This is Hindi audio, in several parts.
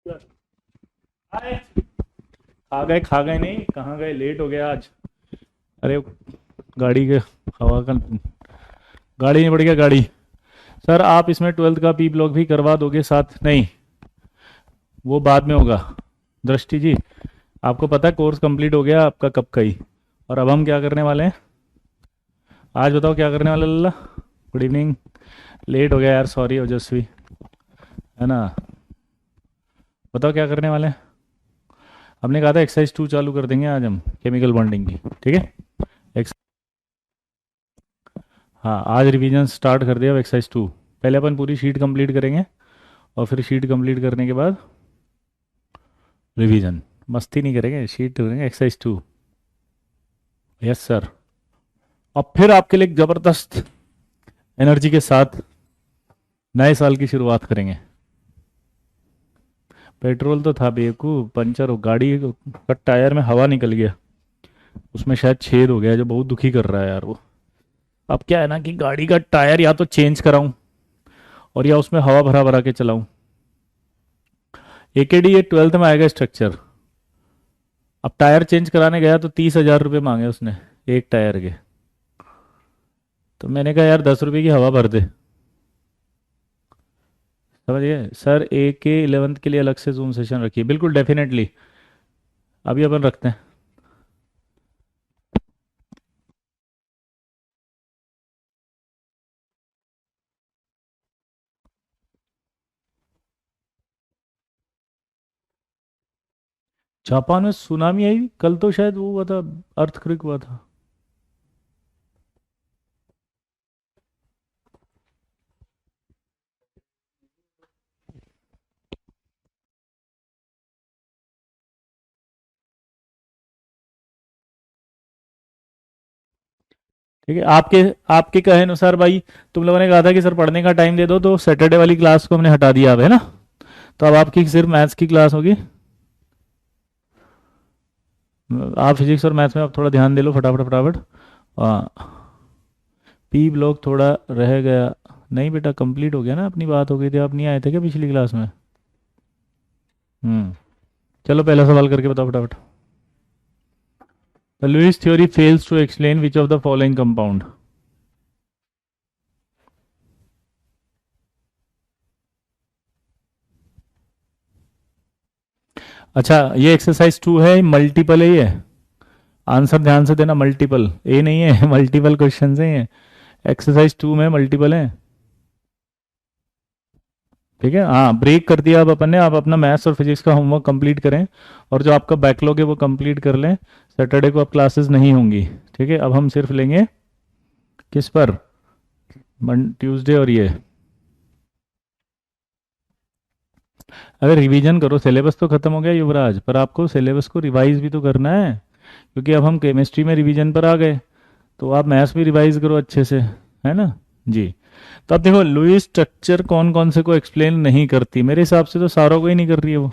हाय। खा गए नहीं, कहाँ गए, लेट हो गया आज। अरे गाड़ी के हवा का, गाड़ी नहीं पड़ गया गाड़ी। सर आप इसमें 12th का पी ब्लॉक भी करवा दोगे साथ? नहीं, वो बाद में होगा। दृष्टि जी, आपको पता है कोर्स कंप्लीट हो गया आपका कब का ही। और अब हम क्या करने वाले हैं, आज बताओ क्या करने वाले लल्ला। Good evening. लेट हो गया यार, सॉरी ओजस्वी, है ना। बताओ क्या करने वाले हैं। हमने कहा था एक्सरसाइज 2 चालू कर देंगे आज हम, केमिकल बॉन्डिंग की, ठीक है। एक्स हाँ, आज रिवीजन स्टार्ट कर दिया अब एक्सरसाइज 2। पहले अपन पूरी शीट कंप्लीट करेंगे और फिर शीट कंप्लीट करने के बाद रिवीजन। मस्ती नहीं करेंगे, शीट करेंगे एक्सरसाइज 2। Yes sir. अब फिर आपके लिए एक ज़बरदस्त एनर्जी के साथ नए साल की शुरुआत करेंगे। पेट्रोल तो था बेवकूफ़, पंचर हो गाड़ी का, टायर में हवा निकल गया, उसमें शायद छेद हो गया जो बहुत दुखी कर रहा है यार वो। अब क्या है ना कि गाड़ी का टायर या तो चेंज कराऊं और या उसमें हवा भरा भरा के चलाऊं। एकेडी ये 12th में आएगा स्ट्रक्चर। अब टायर चेंज कराने गया तो 30,000 रुपये मांगे उसने एक टायर के। तो मैंने कहा यार 10 रुपये की हवा भर दे। समझिए सर, ए के 11th के लिए अलग से जूम सेशन रखिए, बिल्कुल डेफिनेटली। अभी अपन रखते हैं। जापान में सुनामी आई कल, तो शायद वो हुआ था, अर्थक्वेक हुआ था। ठीक है, आपके आपके कहे अनुसार भाई, तुम लोगों ने कहा था कि सर पढ़ने का टाइम दे दो, तो सैटरडे वाली क्लास को हमने हटा दिया अब, है ना। तो अब आपकी सिर्फ मैथ्स की क्लास होगी। आप फिजिक्स और मैथ्स में आप थोड़ा ध्यान दे लो, फटाफट फटाफट। पी ब्लॉक थोड़ा रह गया। नहीं बेटा, कंप्लीट हो गया ना, अपनी बात हो गई थी, आप नहीं आए थे क्या पिछली क्लास में। हम्म। चलो पहला सवाल करके बताओ फटाफट। The Lewis theory fails to explain which of the following compound. अच्छा, ये एक्सरसाइज 2 है, मल्टीपल है ये। आंसर ध्यान से देना, मल्टीपल ए नहीं है मल्टीपल क्वेश्चन है ये। एक्सरसाइज 2 में मल्टीपल है। ठीक है, हाँ ब्रेक कर दिया अब अपन ने। आप अपना मैथ्स और फिजिक्स का होमवर्क कंप्लीट करें और जो आपका बैकलॉग है वो कंप्लीट कर लें। सैटरडे को अब क्लासेस नहीं होंगी। ठीक है, अब हम सिर्फ लेंगे किस पर, ट्यूसडे और ये। अगर रिवीजन करो, सिलेबस तो खत्म हो गया युवराज, पर आपको सिलेबस को रिवाइज भी तो करना है, क्योंकि अब हम केमिस्ट्री में रिवीजन पर आ गए। तो आप मैथ्स भी रिवाइज करो अच्छे से, है ना। जी। तो अब देखो, लुईस स्ट्रक्चर कौन कौन से को एक्सप्लेन नहीं करती, मेरे हिसाब से तो सारों को ही नहीं कर रही है वो।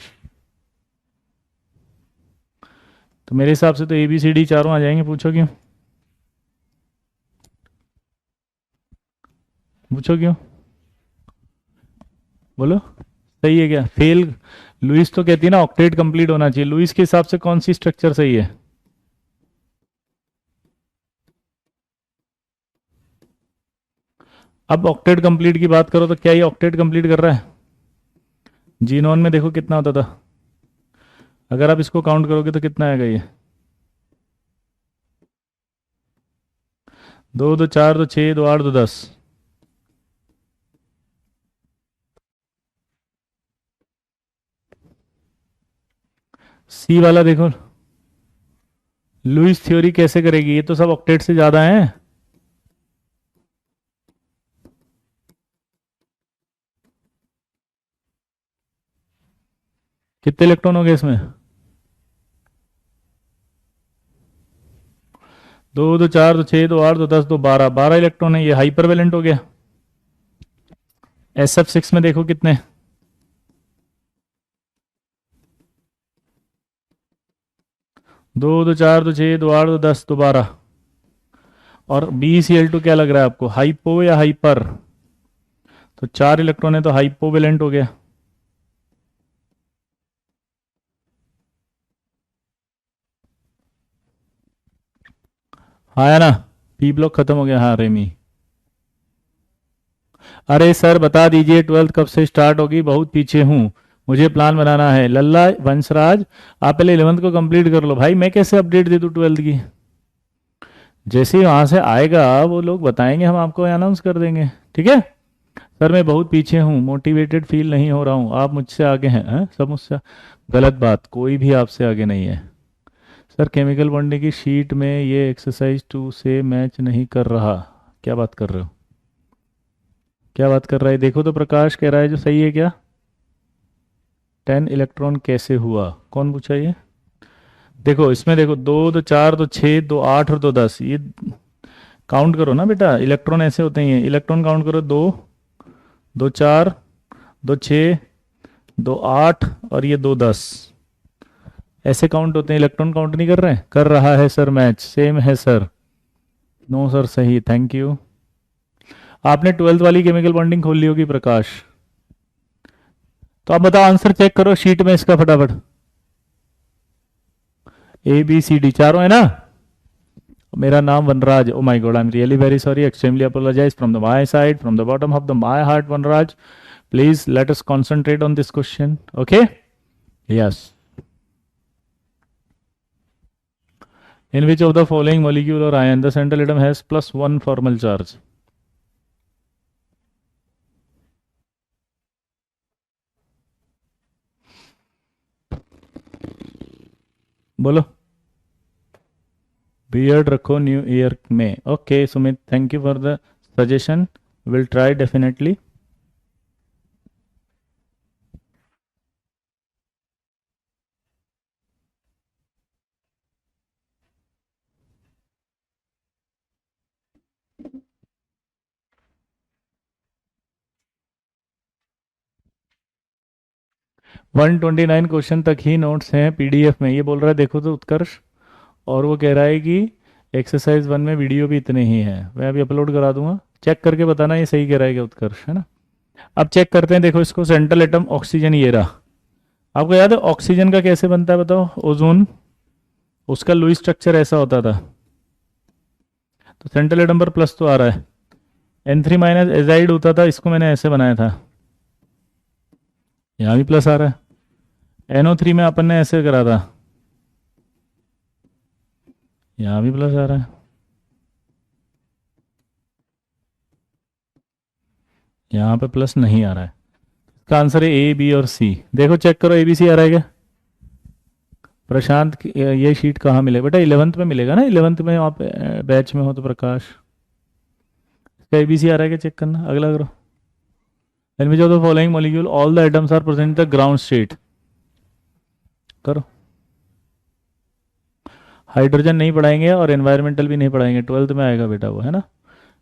तो मेरे हिसाब से तो ए बी सी डी चारों आ जाएंगे, पूछो क्यों। पूछो क्यों, बोलो। सही है क्या, फेल। लुईस तो कहती है ना ऑक्टेट कंप्लीट होना चाहिए, लुईस के हिसाब से कौन सी स्ट्रक्चर सही है। अब ऑक्टेट कंप्लीट की बात करो तो क्या ये ऑक्टेट कंप्लीट कर रहा है। जीनोन में देखो कितना होता था, अगर आप इसको काउंट करोगे तो कितना आएगा ये। दो दो चार, दो छः, दो आठ, दो 10। सी वाला देखो, लुईस थ्योरी कैसे करेगी, ये तो सब ऑक्टेट से ज्यादा है। कितने इलेक्ट्रॉन हो गए इसमें। दो दो चार, दो छः, दो आठ, दो 10, दो 12, 12 इलेक्ट्रॉन है, ये हाइपर वैलेंट हो गया। एस एफ 6 में देखो कितने। दो दो चार, दो छः, दो आठ, दो 10, दो 12। और बी सी एल टू क्या लग रहा है आपको, हाइपो या हाइपर। तो 4 इलेक्ट्रॉन है तो हाइपोवेलेंट हो गया। आया ना, पी ब्लॉक खत्म हो गया। हाँ रेमी, अरे सर बता दीजिए 12th कब से स्टार्ट होगी, बहुत पीछे हूँ, मुझे प्लान बनाना है। लल्ला वंशराज, आप पहले 11th को कंप्लीट कर लो। भाई मैं कैसे अपडेट दे दूँ 12th की? जैसे ही वहाँ से आएगा वो लोग बताएंगे, हम आपको अनाउंस कर देंगे, ठीक है। सर मैं बहुत पीछे हूँ, मोटिवेटेड फील नहीं हो रहा हूँ, आप मुझसे आगे हैं। सब मुझसे, गलत बात, कोई भी आपसे आगे नहीं है। सर केमिकल बॉन्डिंग की शीट में ये एक्सरसाइज 2 से मैच नहीं कर रहा। क्या बात कर रहे हो, क्या बात कर रहा है? देखो तो प्रकाश कह रहा है जो सही है क्या? 10 इलेक्ट्रॉन कैसे हुआ, कौन पूछा ये? देखो इसमें देखो, 2 2 4 2 6 2 8 और 2 10, ये काउंट करो ना बेटा, इलेक्ट्रॉन ऐसे होते हैं। इलेक्ट्रॉन काउंट करो, 2 2 4 2 6 2 8 और ये 2 10, ऐसे काउंट होते हैं। इलेक्ट्रॉन काउंट नहीं कर रहे हैं? कर रहा है सर, मैच सेम है सर। नो सर, सही, थैंक यू। आपने 12th वाली केमिकल बॉन्डिंग खोल ली होगी प्रकाश, तो आप बताओ, आंसर चेक करो शीट में इसका फटाफट। ए बी सी डी चारों है ना? मेरा नाम Vanraj, oh my god, I am really very sorry, extremely apologise from the my side, from the bottom of the my heart Vanraj. Please let us concentrate on this question, okay? Yes. In which of the following molecule or ion the central atom has +1 formal charge? बोलो। बियर्ड रखो न्यू ईयर में। Okay Sumit, thank you for the suggestion, will try definitely. One 29 question तक ही नोट्स हैं पीडीएफ में, ये बोल रहा है देखो तो उत्कर्ष। और वो कह रहा है कि एक्सरसाइज 1 में वीडियो भी इतने ही हैं, मैं अभी अपलोड करा दूंगा, चेक करके बताना ये सही कह रहा है क्या उत्कर्ष, है ना। अब चेक करते हैं, देखो इसको, सेंट्रल एटम ऑक्सीजन ये रहा। आपको याद है ऑक्सीजन का कैसे बनता है बताओ? ओजोन, उसका लुईस स्ट्रक्चर ऐसा होता था। तो सेंट्रल एटम पर प्लस तो आ रहा है, N3- एजाइड होता था, इसको मैंने ऐसे बनाया था, यहाँ भी प्लस आ रहा है। NO3 में अपन ने ऐसे करा था, यहाँ भी प्लस आ रहा है। यहाँ पे प्लस नहीं आ रहा है। इसका आंसर है ए बी और सी। देखो चेक करो ए बी सी आ रहा है क्या? प्रशांत ये शीट कहाँ मिलेगा बेटा? 11th में मिलेगा ना, 11th में आप बैच में हो तो प्रकाश। इसका ए बी सी आ रहा है क्या, चेक करना। अगला करो। In which of the following molecule all the atoms are present in the ground state. करो। हाइड्रोजन नहीं पढ़ाएंगे और एनवायरमेंटल भी नहीं पढ़ाएंगे, 12th में आएगा बेटा वो, है ना।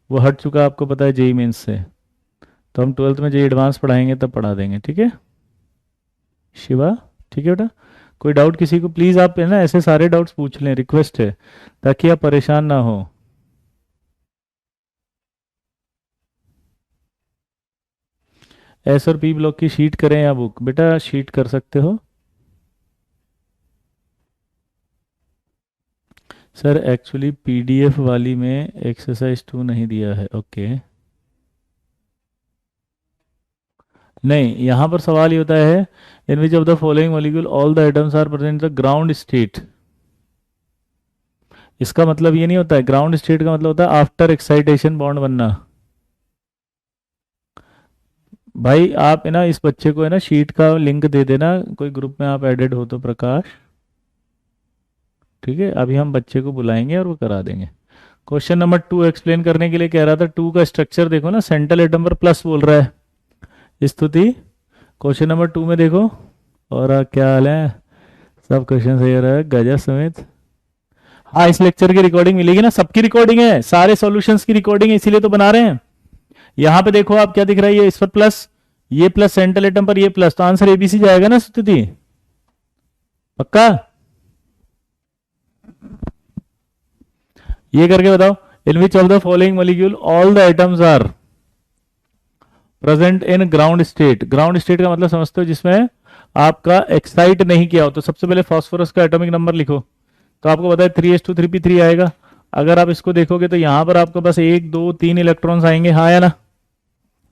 वो हट चुका आपको पता है जेई मेंस से, तो हम 12th में जेई एडवांस पढ़ाएंगे तब पढ़ा देंगे, ठीक है शिवा? ठीक है बेटा, कोई डाउट किसी को प्लीज़ आप है ना ऐसे सारे डाउट्स पूछ लें, रिक्वेस्ट है, ताकि आप परेशान ना हो। एस और पी ब्लॉक की शीट करें या बुक? बेटा शीट कर सकते हो सर, एक्चुअली पीडीएफ वाली में एक्सरसाइज 2 नहीं दिया है। ओके नहीं, यहाँ पर सवाल ये होता है, in which of the following molecule all the atoms are present the ground state. इसका मतलब ये नहीं होता है, ग्राउंड स्टेट का मतलब होता है आफ्टर एक्साइटेशन बॉन्ड बनना। भाई आप है ना इस बच्चे को है ना शीट का लिंक दे देना, कोई ग्रुप में आप एडेड हो तो प्रकाश, ठीक है। अभी हम बच्चे को बुलाएंगे और वो करा देंगे। क्वेश्चन नंबर 2 एक्सप्लेन करने के लिए कह रहा था, 2 का स्ट्रक्चर देखो ना, सेंट्रल एटम पर प्लस बोल रहा है स्तुति। क्वेश्चन नंबर 2 में देखो, और क्या हाल है? सब क्वेश्चन सही हो रहा है, गजब समेत। हाँ इस लेक्चर की रिकॉर्डिंग मिलेगी ना, सबकी रिकॉर्डिंग है, सारे सॉल्यूशंस की रिकॉर्डिंग है, इसीलिए तो बना रहे हैं। यहाँ पे देखो आप क्या दिख रहा है, ये इस पर प्लस, ये प्लस, सेंट्रल एटम पर ये प्लस, तो आंसर एबीसी जाएगा ना स्तुति, पक्का? ये करके बताओ, in which of the following molecule all the atoms are present in ground state. Ground state का मतलब समझते हो, जिसमें आपका एक्साइट नहीं किया हो। तो सबसे पहले फास्फोरस का एटॉमिक नंबर लिखो, तो आपको पता है 3s2 3p3 आएगा, अगर आप इसको देखोगे तो यहां पर आपके पास 1 2 3 इलेक्ट्रॉन्स आएंगे, हाँ या ना?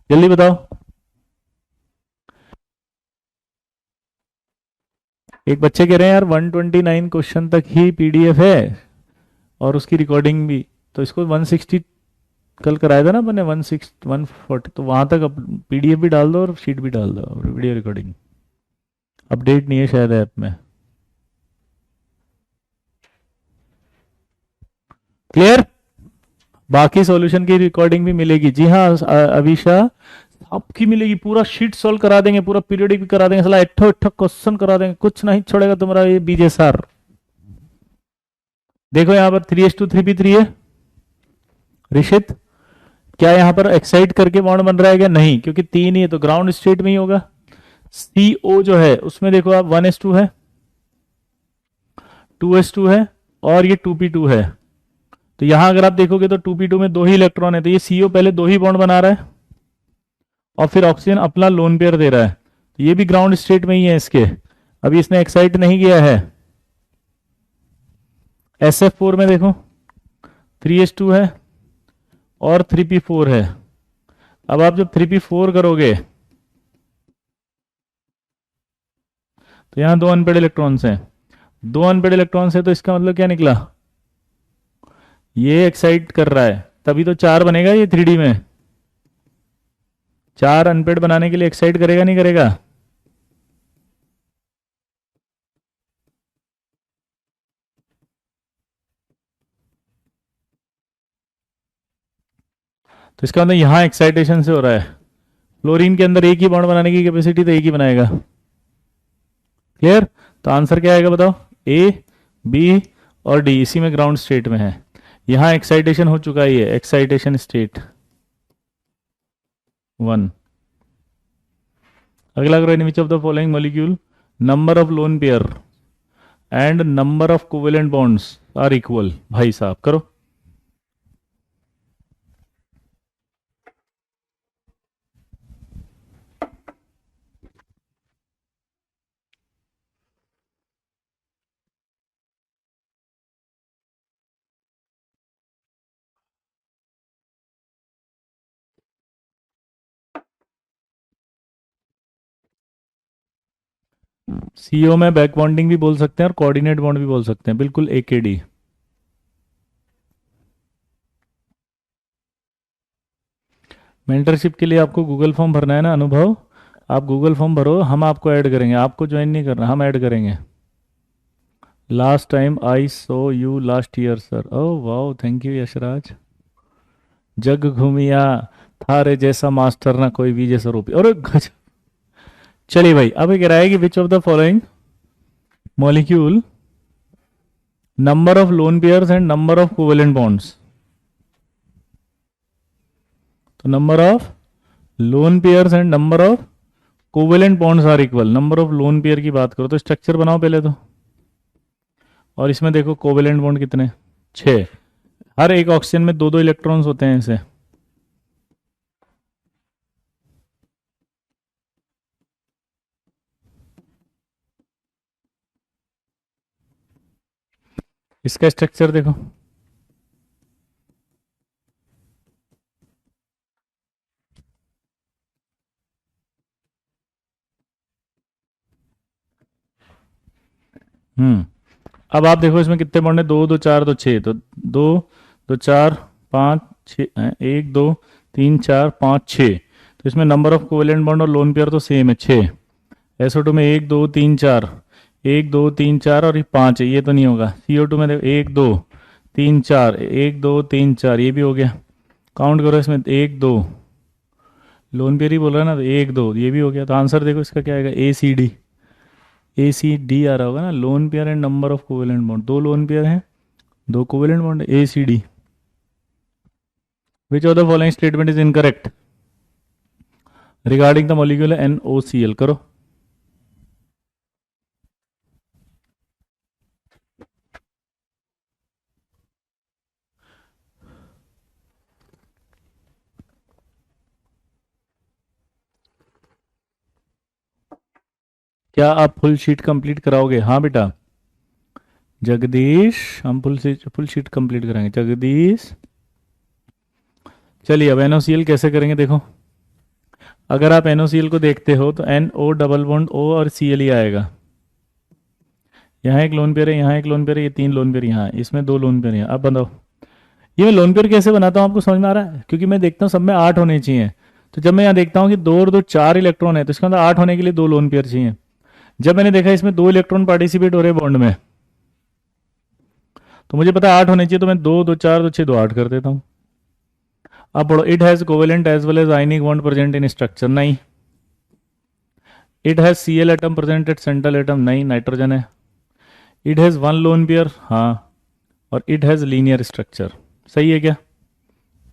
जल्दी बताओ। एक बच्चे कह रहे हैं यार 129 क्वेश्चन तक ही पीडीएफ है और उसकी रिकॉर्डिंग भी, तो इसको 160 कल कराया था ना अपने, 140, तो वहां तक पीडीएफ भी डाल दो और शीट भी डाल दो, वीडियो रिकॉर्डिंग। अपडेट नहीं है शायद ऐप में। क्लियर? बाकी सॉल्यूशन की रिकॉर्डिंग भी मिलेगी, जी हाँ अभिषा, आपकी मिलेगी। पूरा शीट सॉल्व करा देंगे, पूरा पीरियडिक भी करा देंगे, साला इट्ठो इट्ठो क्वेश्चन करा देंगे, कुछ नहीं छोड़ेगा तुम्हारा ये बीजे सर। देखो यहाँ पर 3:3p3 है। ऋषित, क्या यहाँ पर एक्साइट करके बॉन्ड बन रहा है क्या? नहीं, क्योंकि 3 ही है तो ग्राउंड स्टेट में ही होगा। CO जो है उसमें देखो आप 1s2 है, 2s2 है और ये 2p2 है। तो यहां अगर आप देखोगे तो 2p2 में 2 ही इलेक्ट्रॉन है, तो ये CO पहले 2 ही बॉन्ड बना रहा है और फिर ऑक्सीजन अपना लोन पेयर दे रहा है, तो ये भी ग्राउंड स्टेट में ही है इसके। अभी इसने एक्साइट नहीं किया है। SF4 में देखो 3s2 है और 3p4 है। अब आप जब 3p4 करोगे तो यहां 2 अनपेड इलेक्ट्रॉन्स हैं, 2 अनपेड इलेक्ट्रॉन्स है, तो इसका मतलब क्या निकला? ये एक्साइट कर रहा है, तभी तो 4 बनेगा ये 3D में। 4 अनपेड बनाने के लिए एक्साइट करेगा नहीं करेगा? तो इसका मतलब यहां एक्साइटेशन से हो रहा है। फ्लोरीन के अंदर एक ही बॉन्ड बनाने की कैपेसिटी, तो एक ही बनाएगा। क्लियर? तो आंसर क्या आएगा बताओ? ए, बी और डी इसी में ग्राउंड स्टेट में है। यहां एक्साइटेशन हो चुका है, ये एक्साइटेशन स्टेट 1। अगला करो, in which of the following molecule number of lone pair and number of covalent bonds are equal. भाई साहब करो। CO में बैक बॉन्डिंग भी बोल सकते हैं और कोऑर्डिनेट बॉन्ड भी बोल सकते हैं, बिल्कुल AKD। मेंटरशिप के लिए आपको गूगल फॉर्म भरना है ना अनुभव, आप गूगल फॉर्म भरो, हम आपको ऐड करेंगे, आपको ज्वाइन नहीं करना, हम ऐड करेंगे। Last time I saw you last year sir. Oh wow, thank you Yashraj. जग घूमिया थारे जैसा मास्टर ना कोई भी जैसा रूपी, और चलिए भाई, अब ये कह रहा है कि which of the following molecule number of lone pairs and number of covalent bonds. तो number of lone pairs and number of covalent bonds are equal. Number of lone pair की बात करो तो स्ट्रक्चर बनाओ पहले तो, और इसमें देखो कोवेलेंट बॉन्ड कितने, 6। हर एक ऑक्सीजन में 2 2 इलेक्ट्रॉन्स होते हैं ऐसे। इसका स्ट्रक्चर देखो, अब आप देखो इसमें कितने बॉन्ड है, 2 2 4 2 6, तो 2 2 4 5 6, 1 2 3 4 5 6, तो इसमें नंबर ऑफ कोवेलेंट बॉन्ड और लोन पेयर तो सेम है 6। SO2 में 1 2 3 4, 1 2 3 4 और ये 5 है, ये तो नहीं होगा। CO2 में देखो 1 2 3 4, 1 2 3 4, ये भी हो गया। काउंट करो इसमें 1 2, लोन पेयर ही बोल रहा है ना, तो 1 2 ये भी हो गया। तो आंसर देखो इसका क्या आएगा, ACD। ACD आ रहा होगा ना, loan pair and number of covalent bond, 2 lone pair हैं 2 covalent bond, ACD। Which of the following statement is incorrect regarding the molecule NOCl। करो। क्या आप फुल शीट कंप्लीट कराओगे? हाँ बेटा, जगदीश, हम फुल शीट कंप्लीट करेंगे। जगदीश, चलिए अब NaCl कैसे करेंगे देखो। अगर आप NaCl को देखते हो तो NO डबल बॉन्ड O और Cl ही आएगा। यहाँ एक लोन पेयर है, यहाँ एक लोन पेयर है, ये 3 लोन पेयर यहाँ है, इसमें 2 लोन पेयर हैं। अब बताओ ये मैं लोन पेयर कैसे बनाता हूँ, आपको समझ में आ रहा है? क्योंकि मैं देखता हूँ सब में 8 होने चाहिए। तो जब मैं यहाँ देखता हूँ कि 2 और 2 4 इलेक्ट्रॉन है, तो इसका मतलब 8 होने के लिए 2 लोन पेयर चाहिए। जब मैंने देखा इसमें 2 इलेक्ट्रॉन पार्टिसिपेट हो रहे हैं बॉन्ड में, तो मुझे पता है 8 होने चाहिए, तो मैं 2 2 4 2 6 2 8 कर देता हूँ। अब पढ़ो, it has covalent as well as ionic bond present in structure, नहीं। It has Cl atom present at central atom, नहीं, नाइट्रोजन है। इट हैज 1 लोन पेयर, हाँ। और इट हैज लीनियर स्ट्रक्चर, सही है क्या?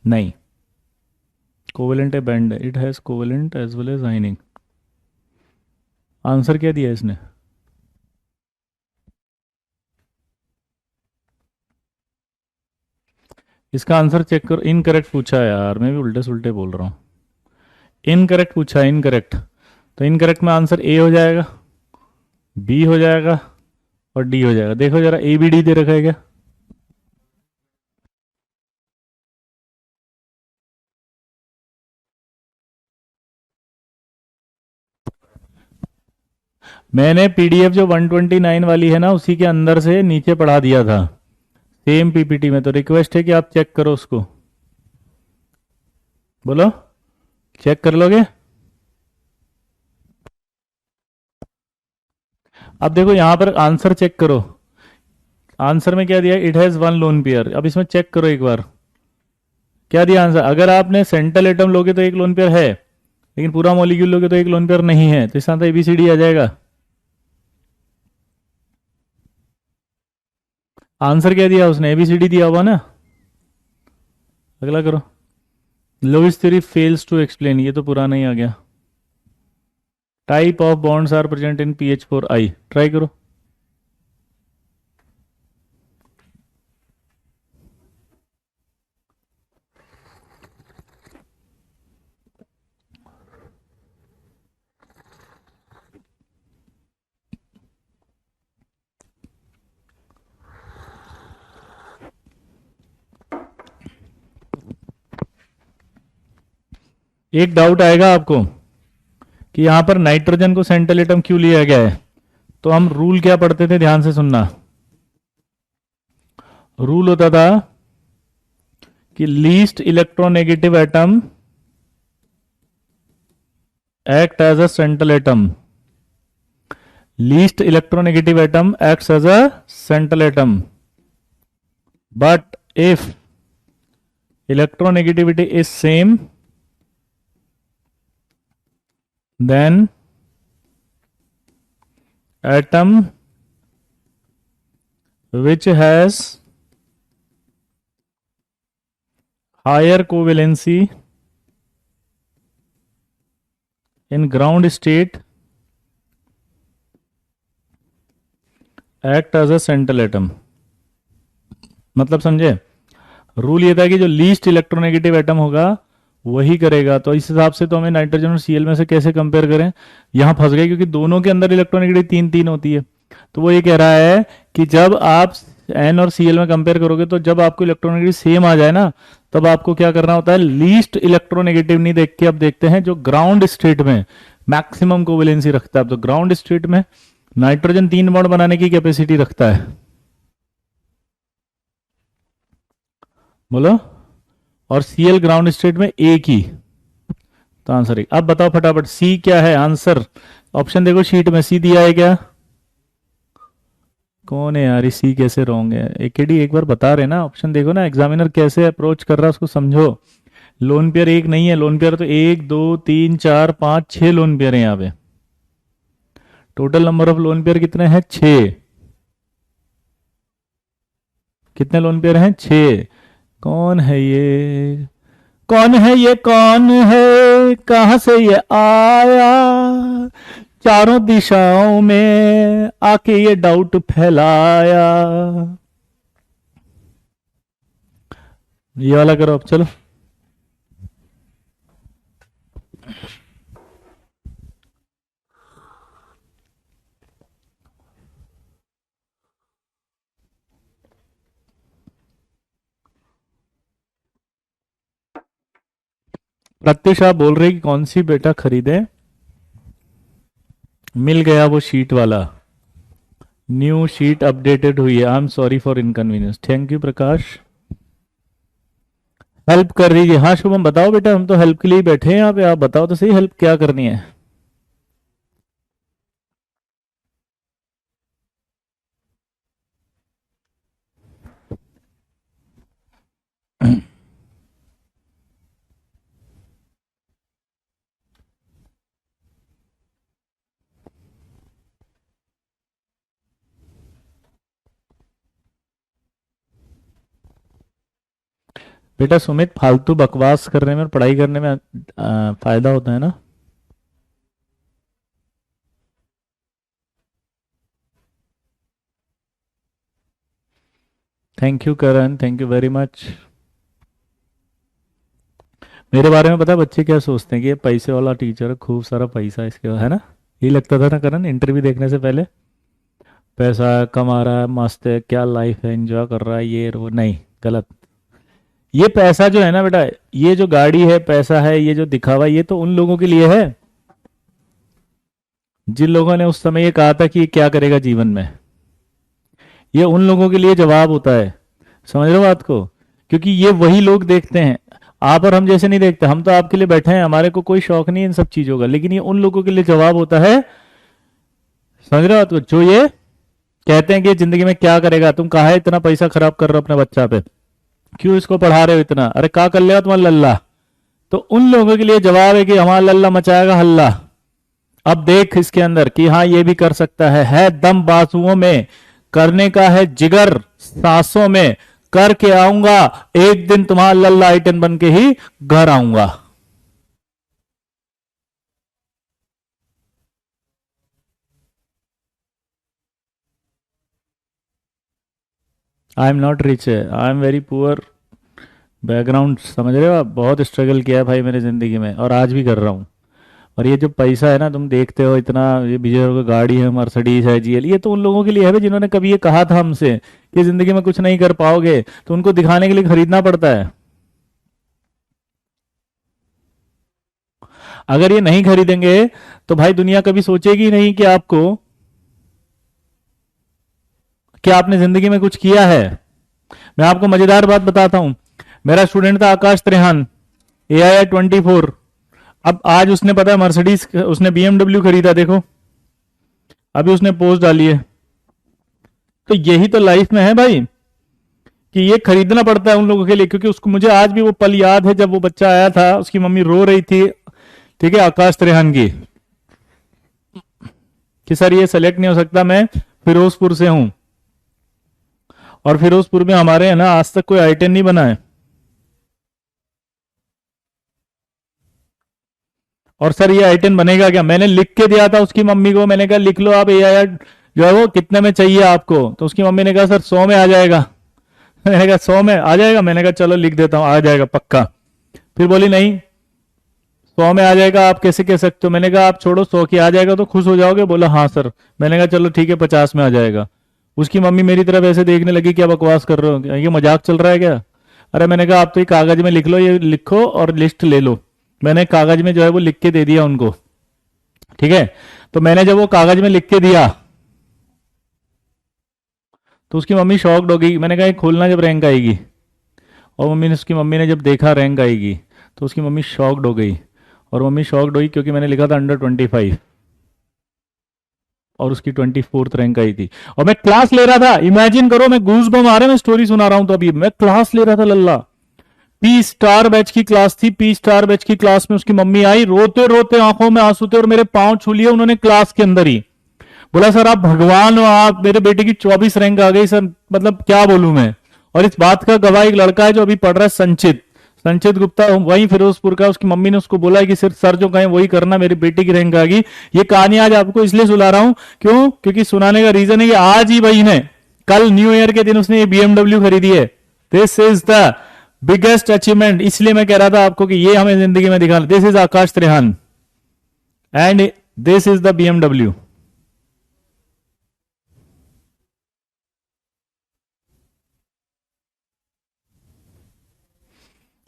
नहीं, कोवेलेंट है, बैंड है। It has covalent as well as ionic. Answer क्या दिया इसने? इसका आंसर चेक करो। इनकरेक्ट पूछा है यार, मैं भी उल्टे सुल्टे बोल रहा हूँ। इनकरेक्ट पूछा है, इनकरेक्ट। तो इनकरेक्ट में आंसर ए हो जाएगा, बी हो जाएगा और डी हो जाएगा। देखो जरा, ए बी डी दे रखा है क्या? मैंने PDF जो 129 वाली है ना, उसी के अंदर से नीचे पढ़ा दिया था, सेम PPT में। तो रिक्वेस्ट है कि आप चेक करो उसको। बोलो, चेक कर लोगे? अब देखो यहां पर आंसर चेक करो। आंसर में क्या दिया? It has 1 lone pair. अब इसमें चेक करो एक बार, क्या दिया आंसर। अगर आपने सेंट्रल एटम लोगे तो एक लोन पेयर है, लेकिन पूरा मॉलिक्यूल लोगे तो एक लोन पेयर नहीं है। तो इसका आंसर ABCD आ जाएगा। आंसर क्या दिया उसने? ABCD दिया हुआ ना। अगला करो। Lewis theory fails to explain, ये तो पुराना ही आ गया। Type of bonds are present in PH4I, try करो। एक डाउट आएगा आपको कि यहां पर नाइट्रोजन को सेंट्रल एटम क्यों लिया गया है। तो हम रूल क्या पढ़ते थे, ध्यान से सुनना। रूल होता था कि least electronegative atom act as a central atom. Least electronegative atom acts as a central atom, but if electronegativity is same, then atom which has higher covalency in ground state act as a central atom। मतलब समझे? रूल ये था कि जो लीस्ट इलेक्ट्रोनेगेटिव एटम होगा वही करेगा। तो इस हिसाब से तो हमें नाइट्रोजन और Cl में से कैसे कंपेयर करें, यहां फंस गए, क्योंकि दोनों के अंदर इलेक्ट्रोनेगेटिव 3 3 होती है। तो वो ये कह रहा है कि जब आप N और Cl में कंपेयर करोगे, तो जब आपको इलेक्ट्रोनेगेटिव सेम आ जाए ना, तब आपको क्या करना होता है, लीस्ट इलेक्ट्रोनेगेटिव नहीं देख के अब देखते हैं जो ग्राउंड स्टेट में मैक्सिमम कोवेलेंसी रखता है। तो ग्राउंड स्टेट में नाइट्रोजन 3 बॉन्ड बनाने की कैपेसिटी रखता है, बोलो। और Cl ग्राउंड स्टेट में एक ही। तो आंसर एक। अब बताओ फटाफट, सी क्या है आंसर? ऑप्शन देखो शीट में, सी दिया है क्या? कौन है यार, सी कैसे रॉन्ग है? एकेडी एक बार बता रहे ना, ऑप्शन देखो ना, एग्जामिनर कैसे अप्रोच कर रहा है उसको समझो। लोन पेयर एक नहीं है, लोन पेयर तो 1 2 3 4 5 6 लोन पेयर है यहाँ पे। Total number of lone pair कितने हैं? 6। कितने लोन पेयर हैं? 6। कौन है ये? कौन है ये? कौन है? कहां से ये आया? चारों दिशाओं में आके ये डाउट फैलाया। ये वाला करो अब, चलो। प्रत्युष आप बोल रहे कि कौन सी बेटा खरीदे? मिल गया वो शीट वाला, न्यू शीट अपडेटेड हुई है। I am sorry for inconvenience. Thank you Prakash. Help कर दीजिए। हाँ शुभम बताओ बेटा, हम तो हेल्प के लिए ही बैठे हैं यहाँ पे, आप बताओ तो सही हेल्प क्या करनी है। बेटा सुमित, फालतू बकवास करने में और पढ़ाई करने में फायदा होता है ना। Thank you Karan, thank you very much. मेरे बारे में पता है बच्चे क्या सोचते हैं कि ये पैसे वाला टीचर है, खूब सारा पैसा इसके है ना। ये लगता था ना करण इंटरव्यू देखने से पहले, पैसा कमा रहा है, मस्त है, क्या लाइफ है, एंजॉय कर रहा है, ये वो नहीं, गलत। ये पैसा जो है ना बेटा, ये जो गाड़ी है, पैसा है, ये जो दिखावा, ये तो उन लोगों के लिए है जिन लोगों ने उस समय ये कहा था कि ये क्या करेगा जीवन में। ये उन लोगों के लिए जवाब होता है, समझ रहे हो बात को? क्योंकि ये वही लोग देखते हैं, आप और हम जैसे नहीं देखते। हम तो आपके लिए बैठे हैं, हमारे को कोई शौक नहीं इन सब चीजों का, लेकिन ये उन लोगों के लिए जवाब होता है, समझ रहे हो बात को? जो ये कहते हैं कि जिंदगी में क्या करेगा, तुम कहा है इतना पैसा खराब कर रहे हो अपने बच्चा पे, क्यों इसको पढ़ा रहे हो इतना, अरे क्या कर लेगा तुम्हारा लल्ला। तो उन लोगों के लिए जवाब है कि हमारा लल्ला मचाएगा हल्ला। अब देख इसके अंदर कि हाँ ये भी कर सकता है दम बाजुओं में, करने का है जिगर सांसों में, करके आऊंगा एक दिन तुम्हारा लल्ला आइटन बन के ही घर आऊंगा। आई एम नॉट रिच है, I am very poor background, समझ रहे हो आप? बहुत स्ट्रगल किया है भाई मैंने जिंदगी में, और आज भी कर रहा हूँ। और ये जो पैसा है ना तुम देखते हो इतना, ये विजय का गाड़ी है, मर्सिडीज है, जीएल, ये तो उन लोगों के लिए है भाई जिन्होंने कभी ये कहा था हमसे कि जिंदगी में कुछ नहीं कर पाओगे, तो उनको दिखाने के लिए खरीदना पड़ता है। अगर ये नहीं खरीदेंगे तो भाई दुनिया कभी सोचेगी नहीं कि आपने जिंदगी में कुछ किया है। मैं आपको मजेदार बात बताता हूं। मेरा स्टूडेंट था आकाश त्रेहान, AI24। अब आज उसने पता है मर्सिडीज, उसने BMW खरीदा, देखो अभी उसने पोस्ट डाली है। तो यही तो लाइफ में है भाई, कि ये खरीदना पड़ता है उन लोगों के लिए। क्योंकि उसको, मुझे आज भी वो पल याद है जब वो बच्चा आया था, उसकी मम्मी रो रही थी, ठीक है, आकाश त्रेहान की, कि सर ये सेलेक्ट नहीं हो सकता, मैं फिरोजपुर से हूं, और फिरोजपुर में हमारे है ना आज तक कोई I10 नहीं बना है। और सर ये I10 बनेगा क्या? मैंने लिख के दिया था उसकी मम्मी को, मैंने कहा लिख लो आप AI जो है वो कितने में चाहिए आपको। तो उसकी मम्मी ने कहा सर 100 में आ जाएगा। मैंने कहा 100 में आ जाएगा, मैंने कहा चलो लिख देता हूँ, आ जाएगा पक्का। फिर बोली नहीं 100 में आ जाएगा, आप कैसे कह सकते हो? मैंने कहा आप छोड़ो, 100 की आ जाएगा तो खुश हो जाओगे? बोला हाँ सर। मैंने कहा चलो ठीक है 50 में आ जाएगा। उसकी मम्मी मेरी तरफ ऐसे देखने लगी, क्या बकवास कर रहे हो, ये मजाक चल रहा है क्या? अरे मैंने कहा आप तो ये कागज में लिख लो, ये लिखो और लिस्ट ले लो। मैंने कागज में जो है वो लिख के दे दिया उनको, ठीक है। तो मैंने जब वो कागज में लिख के दिया तो उसकी मम्मी शॉक्ड हो गई। मैंने कहा ये खोलना जब रैंक आएगी, और उसकी मम्मी ने जब देखा रैंक आएगी तो उसकी मम्मी शॉक्ड हो गई। और मम्मी शॉक्ड हुई क्योंकि मैंने लिखा था अंडर 25, और उसकी 24th रैंक आई थी। और मैं क्लास ले रहा था, इमेजिन करो, मैं गूज बम आ रहे, मैं स्टोरी सुना रहा हूं तो अभी मैं क्लास ले रहा था लल्ला। पी स्टार बैच की क्लास थी, पी स्टार बैच की क्लास में उसकी मम्मी आई, रोते रोते आंखों में आंसू थे, और मेरे पांव छू लिए उन्होंने क्लास के अंदर ही। बोला सर आप भगवान हो, आप, मेरे बेटे की 24 रैंक आ गई सर, मतलब क्या बोलूं मैं। और इस बात का गवाह एक लड़का है जो अभी पढ़ रहा है, संचित, संचित गुप्ता, वही फिरोजपुर का। उसकी मम्मी ने उसको बोला है कि सिर्फ सर जो कहें वही करना, मेरी बेटी की रैंक आ गई। ये कहानी आज आपको इसलिए सुना रहा हूं, क्यों? क्योंकि सुनाने का रीजन है कि आज ही भाई ने, कल न्यू ईयर के दिन उसने ये BMW खरीदी है। This is the biggest achievement. इसलिए मैं कह रहा था आपको कि ये हमें जिंदगी में दिखाना। This is Akash Trehan and this is the BMW।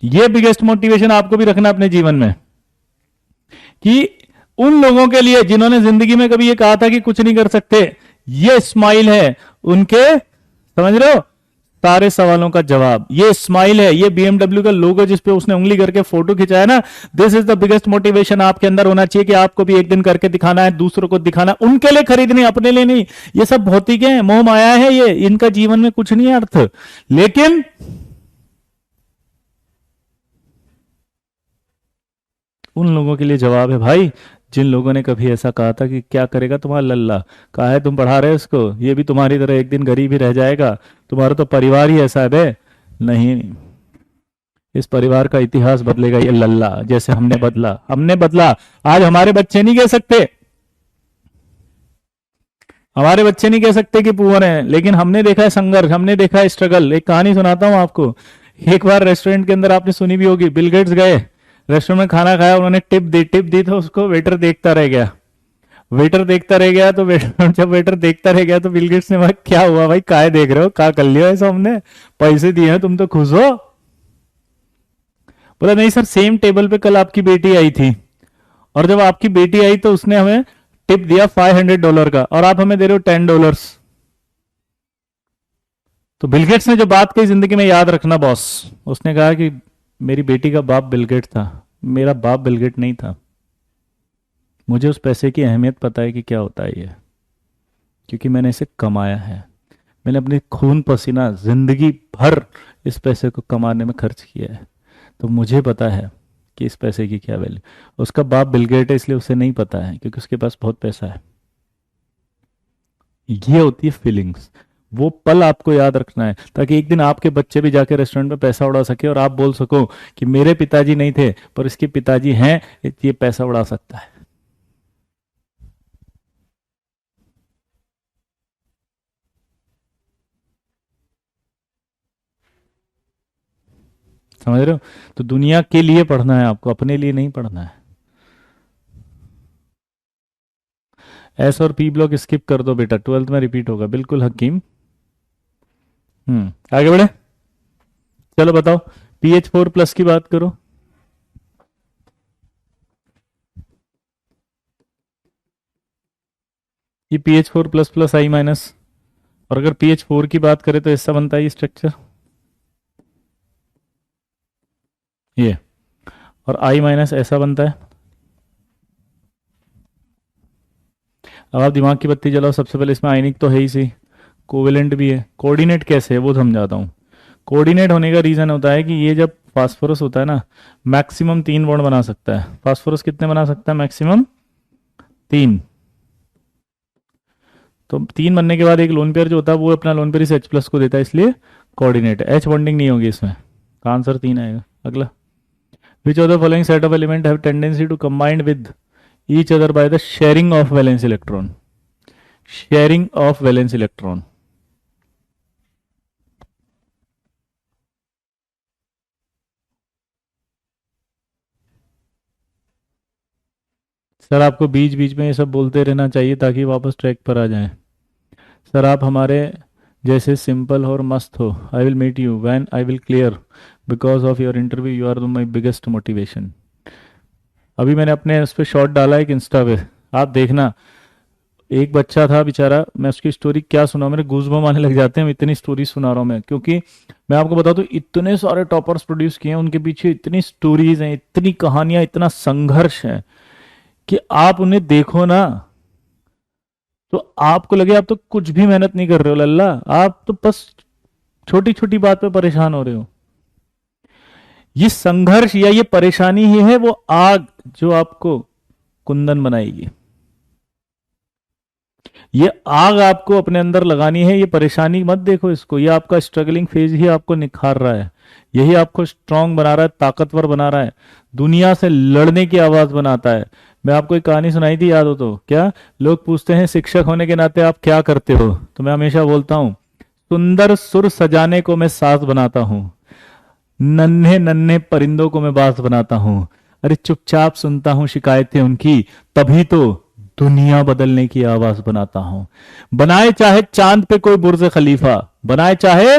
ये बिगेस्ट मोटिवेशन आपको भी रखना अपने जीवन में, कि उन लोगों के लिए जिन्होंने जिंदगी में कभी ये कहा था कि कुछ नहीं कर सकते, ये स्माइल है उनके, समझ रहे हो, सारे सवालों का जवाब। ये स्माइल है, ये BMW का लोगो जिस पे उसने उंगली करके फोटो खिंचाया ना, this is the biggest motivation आपके अंदर होना चाहिए कि आपको भी एक दिन करके दिखाना है, दूसरों को दिखाना, उनके लिए खरीदनी, अपने लिए नहीं। ये सब भौतिक है, मोह माया है, ये इनका जीवन में कुछ नहीं है अर्थ। लेकिन उन लोगों के लिए जवाब है भाई, जिन लोगों ने कभी ऐसा कहा था कि क्या करेगा तुम्हारा लल्ला, कहा है तुम पढ़ा रहे हो इसको, ये भी तुम्हारी तरह एक दिन गरीब ही रह जाएगा, तुम्हारा तो परिवार ही ऐसा है बे। नहीं, इस परिवार का इतिहास बदलेगा ये लल्ला, जैसे हमने बदला। आज हमारे बच्चे नहीं कह सकते, हमारे बच्चे नहीं कह सकते कि पुअर हैं, लेकिन हमने देखा है संघर्ष, हमने देखा है स्ट्रगल। एक कहानी सुनाता हूं आपको। एक बार रेस्टोरेंट के अंदर, आपने सुनी भी होगी, बिल गेट्स गए रेस्टोरेंट में, खाना खाया, उन्होंने टिप दी तो उसको वेटर देखता रह गया। जब वेटर देखता रह गया तो बिल गेट्स ने, भाई क्या हुआ भाई, काहे देख रहे हो, क्या कर लिया ऐसा, हमने पैसे दिए हैं, तुम तो खुश हो। बोला नहीं सर, सेम टेबल पे कल आपकी बेटी आई थी, और जब आपकी बेटी आई तो उसने हमें टिप दिया $500 का, और आप हमें दे रहे हो $10। तो बिल गेट्स ने जो बात कही, जिंदगी में याद रखना बॉस, उसने कहा कि मेरी बेटी का बाप बिल गेट था, मेरा बाप बिल गेट नहीं था। मुझे उस पैसे की अहमियत पता है कि क्या होता है ये, क्योंकि मैंने इसे कमाया है, मैंने अपनी खून पसीना जिंदगी भर इस पैसे को कमाने में खर्च किया है, तो मुझे पता है कि इस पैसे की क्या वैल्यू। उसका बाप बिल गेट है इसलिए उसे नहीं पता है, क्योंकि उसके पास बहुत पैसा है। ये होती है फीलिंग्स, वो पल आपको याद रखना है, ताकि एक दिन आपके बच्चे भी जाके रेस्टोरेंट में पैसा उड़ा सके और आप बोल सको कि मेरे पिताजी नहीं थे पर इसके पिताजी हैं, ये पैसा उड़ा सकता है। समझ रहे हो? तो दुनिया के लिए पढ़ना है आपको, अपने लिए नहीं पढ़ना है। एस और पी ब्लॉक स्किप कर दो बेटा, 12th में रिपीट होगा, बिल्कुल हकीम। आगे बढ़े, चलो बताओ, PH4+ की बात करो। ये PH4++I-, और अगर PH4 की बात करें तो ऐसा बनता है ये स्ट्रक्चर, ये, और I- ऐसा बनता है। अब आप दिमाग की बत्ती जलाओ, सबसे पहले इसमें आयनिक तो है ही सही, कोवेलेंट भी है। कोऑर्डिनेट कैसे है वो समझाता हूँ। कोऑर्डिनेट होने का रीजन होता है कि ये जब फास्फोरस होता है ना, मैक्सिमम 3 बॉन्ड बना सकता है। फास्फोरस कितने बना सकता है? मैक्सिमम 3। तो 3 बनने के बाद एक लोन पेयर जो होता है वो अपना लोन पेयर इस H+ को देता है, इसलिए कोऑर्डिनेट। H बॉन्डिंग नहीं होगी इसमें, तो आंसर 3 आएगा। अगला, which of the following set of element have tendency to combined with each other by the sharing of valence electron? Sharing of valence electron. Sir आपको बीच बीच में ये सब बोलते रहना चाहिए ताकि वापस ट्रैक पर आ जाएं। सर आप हमारे जैसे सिंपल और मस्त हो। I will meet you when I will clear, because of your interview you are my biggest motivation. अभी मैंने अपने उस पर शॉर्ट डाला एक इंस्टा पे, आप देखना। एक बच्चा था बेचारा, मैं उसकी स्टोरी क्या सुना, मेरे गूज़बम्प आने लग जाते हैं, इतनी स्टोरी सुना रहा हूँ मैं, क्योंकि मैं आपको बता दूं इतने सारे टॉपर्स प्रोड्यूस किए हैं, उनके पीछे इतनी स्टोरीज हैं, इतनी कहानियां, इतना संघर्ष है कि आप उन्हें देखो ना तो आपको लगे आप तो कुछ भी मेहनत नहीं कर रहे हो लल्ला, आप तो बस छोटी छोटी बात पे परेशान हो रहे हो। ये संघर्ष या ये परेशानी ही है वो आग जो आपको कुंदन बनाएगी। ये आग आपको अपने अंदर लगानी है, ये परेशानी मत देखो इसको, ये आपका स्ट्रगलिंग फेज ही आपको निखार रहा है, यही आपको स्ट्रांग बना रहा है, ताकतवर बना रहा है, दुनिया से लड़ने की आवाज बनाता है। मैं आपको एक कहानी सुनाई थी, याद हो तो? क्या लोग पूछते हैं शिक्षक होने के नाते आप क्या करते हो, तो मैं हमेशा बोलता हूं सुंदर सुर सजाने को मैं साज बनाता हूं, नन्हे नन्हे परिंदों को मैं बास बनाता हूं, अरे चुपचाप सुनता हूं शिकायतें उनकी, तभी तो दुनिया बदलने की आवाज बनाता हूं। बनाए चाहे चांद पे कोई बुर्ज खलीफा, बनाए चाहे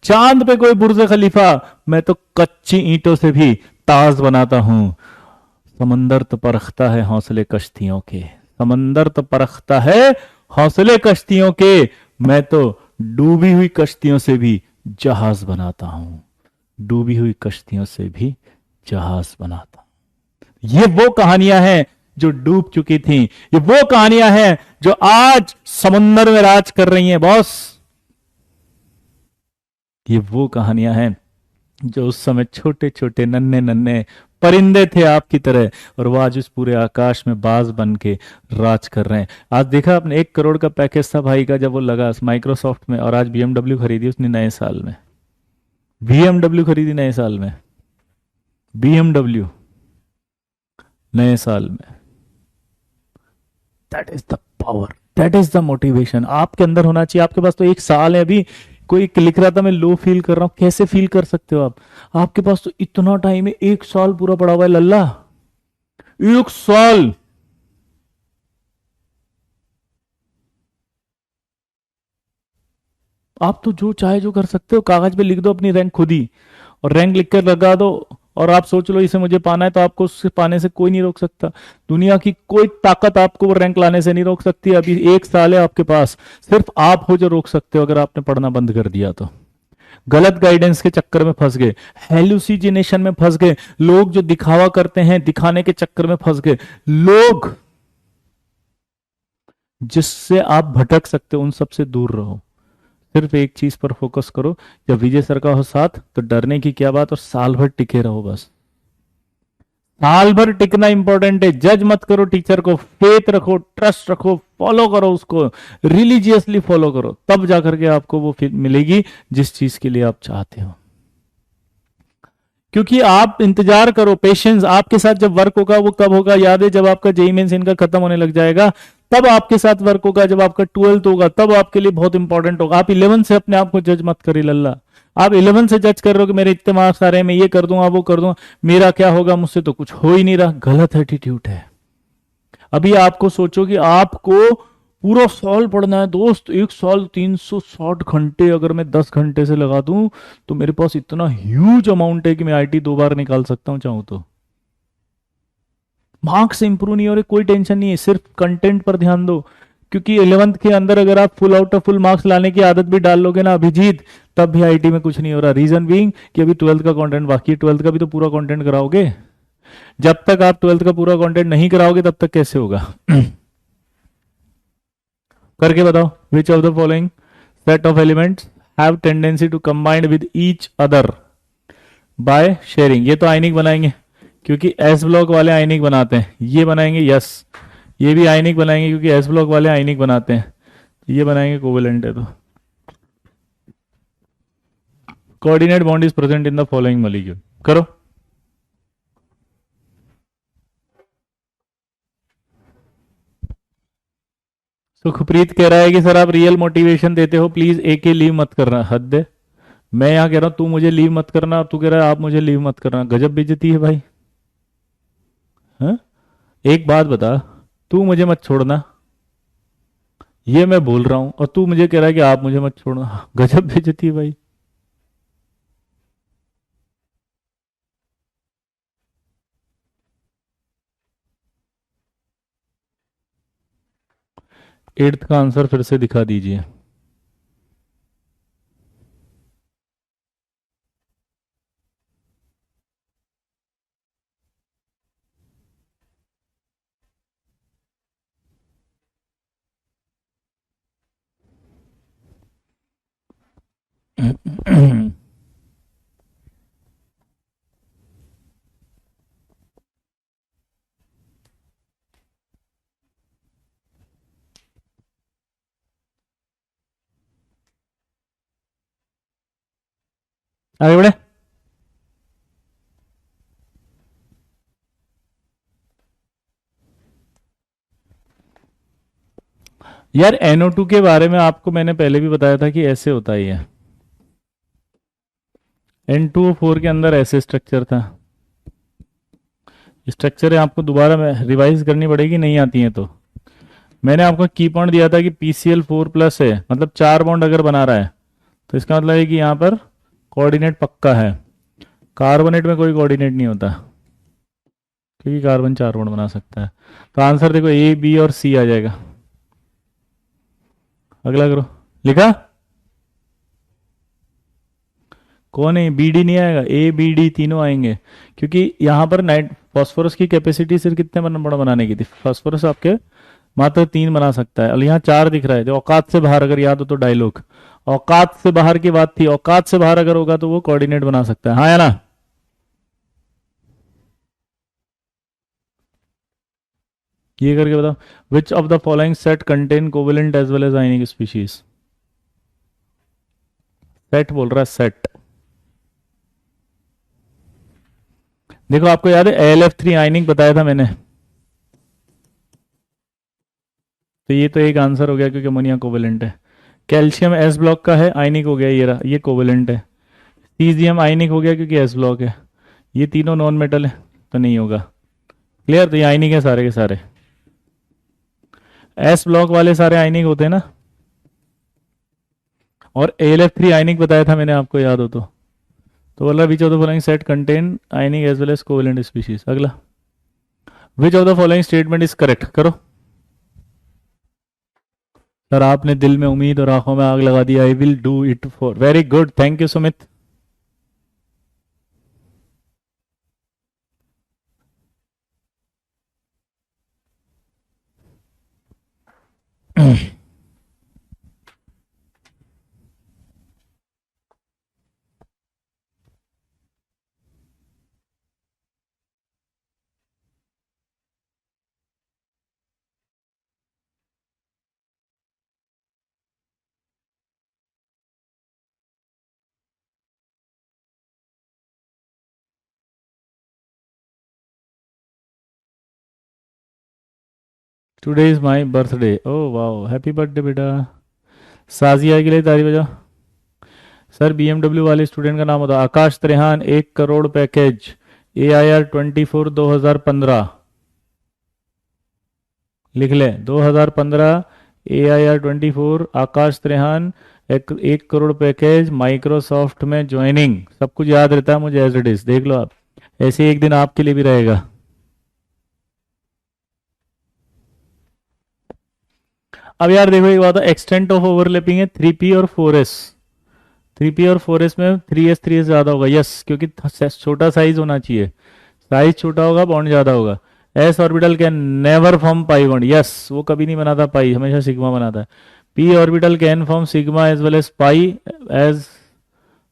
चांद पे कोई बुर्ज खलीफा, मैं तो कच्ची ईंटों से भी ताज बनाता हूं। समंदर तो परखता है हौसले कश्तियों के, समंदर तो परखता है हौसले कश्तियों के, मैं तो डूबी हुई कश्तियों से भी जहाज बनाता हूं, डूबी हुई कश्तियों से भी जहाज बनाता हूं। ये वो कहानियां हैं जो डूब चुकी थी, ये वो कहानियां हैं जो आज समुंदर में राज कर रही हैं बॉस। ये वो कहानियां हैं जो उस समय छोटे छोटे नन्हे नन्हे परिंदे थे आपकी तरह, और वो आज इस पूरे आकाश में बाज बन के राज कर रहे हैं। आज देखा आपने 1 करोड़ का पैकेज था भाई का जब वो लगा माइक्रोसॉफ्ट में, और आज बीएमडब्ल्यू खरीदी उसने नए साल में, बीएमडब्ल्यू खरीदी नए साल में, बीएमडब्ल्यू नए साल में। That is the power, that is the motivation आपके अंदर होना चाहिए। आपके पास तो 1 साल है अभी। कोई लिख रहा था मैं लो फील कर रहा हूं, कैसे फील कर सकते हो आप? आपके पास तो इतना टाइम है, 1 साल पूरा पड़ा हुआ है लल्ला, 1 साल। आप तो जो चाहे जो कर सकते हो, कागज पे लिख दो अपनी रैंक खुद ही, और रैंक लिख कर लगा दो, और आप सोच लो इसे मुझे पाना है, तो आपको उससे पाने से कोई नहीं रोक सकता। दुनिया की कोई ताकत आपको वो रैंक लाने से नहीं रोक सकती। अभी 1 साल है आपके पास, सिर्फ आप हो जो रोक सकते हो अगर आपने पढ़ना बंद कर दिया तो। गलत गाइडेंस के चक्कर में फंस गए, हेलुसिनेशन में फंस गए, लोग जो दिखावा करते हैं दिखाने के चक्कर में फंस गए, लोग जिससे आप भटक सकते हो उन सबसे दूर रहो। सिर्फ एक चीज पर फोकस करो, जब विजय सर का हो साथ तो डरने की क्या बात, और साल भर टिके रहो बस। साल भर टिकना इंपॉर्टेंट है। जज मत करो टीचर को, फेथ रखो, ट्रस्ट रखो, फॉलो करो उसको, रिलीजियसली फॉलो करो, तब जाकर के आपको वो मिलेगी जिस चीज के लिए आप चाहते हो। क्योंकि आप इंतजार करो, पेशेंस आपके साथ जब वर्क होगा वो कब होगा याद है? जब आपका जेईई मेंस इनका खत्म होने लग जाएगा तब आपके साथ वर्क होगा, जब आपका 12th होगा तब आपके लिए बहुत इंपॉर्टेंट होगा। आप 11 से अपने आप को जज मत करिए लल्ला। आप 11 से जज कर रहे हो कि मेरे इतने मार्क्स आ रहे हैं, मैं ये कर दूंगा वो कर दूंगा, मेरा क्या होगा, मुझसे तो कुछ हो ही नहीं रहा। गलत एटीट्यूड है। अभी आपको सोचो कि आपको पूरा साल पढ़ना है दोस्त, 1 साल 360 घंटे, अगर मैं 10 घंटे से लगा दूं तो मेरे पास इतना ह्यूज अमाउंट है कि मैं आईटी 2 बार निकाल सकता हूं चाहूं तो। मार्क्स इंप्रूव नहीं हो रहे, कोई टेंशन नहीं है, सिर्फ कंटेंट पर ध्यान दो। क्योंकि 11th के अंदर अगर आप full out of full marks लाने की आदत भी डाल लोगे ना अभिजीत, तब भी आईटी में कुछ नहीं हो रहा। रीजन बीइंग कि अभी 12th का कंटेंट बाकी है, 12th का भी तो पूरा कंटेंट कराओगे। जब तक आप 12th का पूरा कंटेंट नहीं कराओगे तब तक कैसे होगा? करके बताओ। Which of the following set of elements have tendency to combined with each other by sharing? ये तो आयनिक बनाएंगे क्योंकि एस ब्लॉक वाले आयनिक बनाते हैं, ये बनाएंगे यस। ये भी आयनिक बनाएंगे क्योंकि एस ब्लॉक वाले आयनिक बनाते हैं, ये बनाएंगे कोवेलेंट है। तो coordinate bond is present in the following molecule. करो। सुखप्रीत कह रहा है कि सर आप रियल मोटिवेशन देते हो, प्लीज एक ही लीव मत करना। हद है। मैं यहां कह रहा हूं तू मुझे लीव मत करना, तू कह रहा है आप मुझे लीव मत करना। गजब बेइज्जती है भाई। हाँ? एक बात बता, तू मुझे मत छोड़ना ये मैं बोल रहा हूं, और तू मुझे कह रहा है कि आप मुझे मत छोड़ना। गजब बेइज्जती है भाई। एट्थ का आंसर फिर से दिखा दीजिए। आगे बढ़े। यार NO2 के बारे में आपको मैंने पहले भी बताया था कि ऐसे होता ही है। N2O4 के अंदर ऐसे स्ट्रक्चर था। स्ट्रक्चर है, आपको दोबारा रिवाइज करनी पड़ेगी नहीं आती है तो। मैंने आपको की पॉइंट दिया था कि PCl4+ है, मतलब 4 बॉन्ड अगर बना रहा है तो इसका मतलब है कि यहाँ पर कोऑर्डिनेट पक्का है। कार्बोनेट में कोई कोऑर्डिनेट नहीं होता क्योंकि कार्बन 4 बॉन्ड बना सकता है। तो आंसर देखो ए बी और सी आ जाएगा। अगला करो। लिखा? कौन है? बी डी नहीं आएगा, ए बी डी तीनों आएंगे क्योंकि यहाँ पर नाइट फॉस्फोरस की कैपेसिटी सिर्फ कितने बड़ा बनाने की थी? फॉस्फोरस आपके मात्र 3 बना सकता है और यहाँ 4 दिख रहा है। जो औकात से बाहर, अगर याद हो तो डायलॉग, औकात से बाहर की बात थी। औकात से बाहर अगर होगा तो वो कोऑर्डिनेट बना सकता है, हाँ या ना? ये करके बताओ। Which of the following set contain covalent as well as ionic species? Set बोल रहा है, सेट। देखो आपको याद है AlF3 आयनिक बताया था मैंने, तो ये तो एक आंसर हो गया क्योंकि अमोनिया कोवेलेंट है। कैल्शियम एस ब्लॉक का है, आयनिक हो गया, ये रहा, ये कोवेलेंट है। सीजियम आयनिक हो गया क्योंकि एस ब्लॉक है। ये तीनों नॉन मेटल है तो नहीं होगा। क्लियर? तो ये आयनिक है सारे के सारे। एस ब्लॉक वाले सारे आयनिक होते हैं ना। और AlF3 आयनिक बताया था मैंने, आपको याद हो तो बोल रहा which of the following set contain ionic as well as covalent species. अगला, which of the following statement is correct? करो सर, आपने दिल में उम्मीद और आंखों में आग लगा दी। I will do it for, very good, thank you Sumit. Today is my birthday. Oh wow, happy birthday बेटा। साजिया के लिए ताली बजाओ। सर BMW वाले स्टूडेंट का नाम होता आकाश त्रेहान, 1 करोड़ पैकेज, AIR 24 2015। लिख ले 2015, AIR 24, आकाश त्रेहान, 1 करोड़ पैकेज, माइक्रोसॉफ्ट में ज्वाइनिंग। सब कुछ याद रहता है मुझे एज इट इज, देख लो आप। ऐसे एक दिन आपके लिए भी रहेगा। अब यार देखो एक बात है, एक्सटेंट ऑफ ओवरलैपिंग है 3p और 4s। 3p और 4s में 3s ज्यादा होगा, यस, क्योंकि छोटा साइज होना चाहिए। साइज छोटा होगा बॉन्ड ज्यादा होगा। S orbital can never form pi bond, yes, वो कभी नहीं बनाता पाई, हमेशा सिग्मा बनाता है। p orbital can form sigma as well as pi as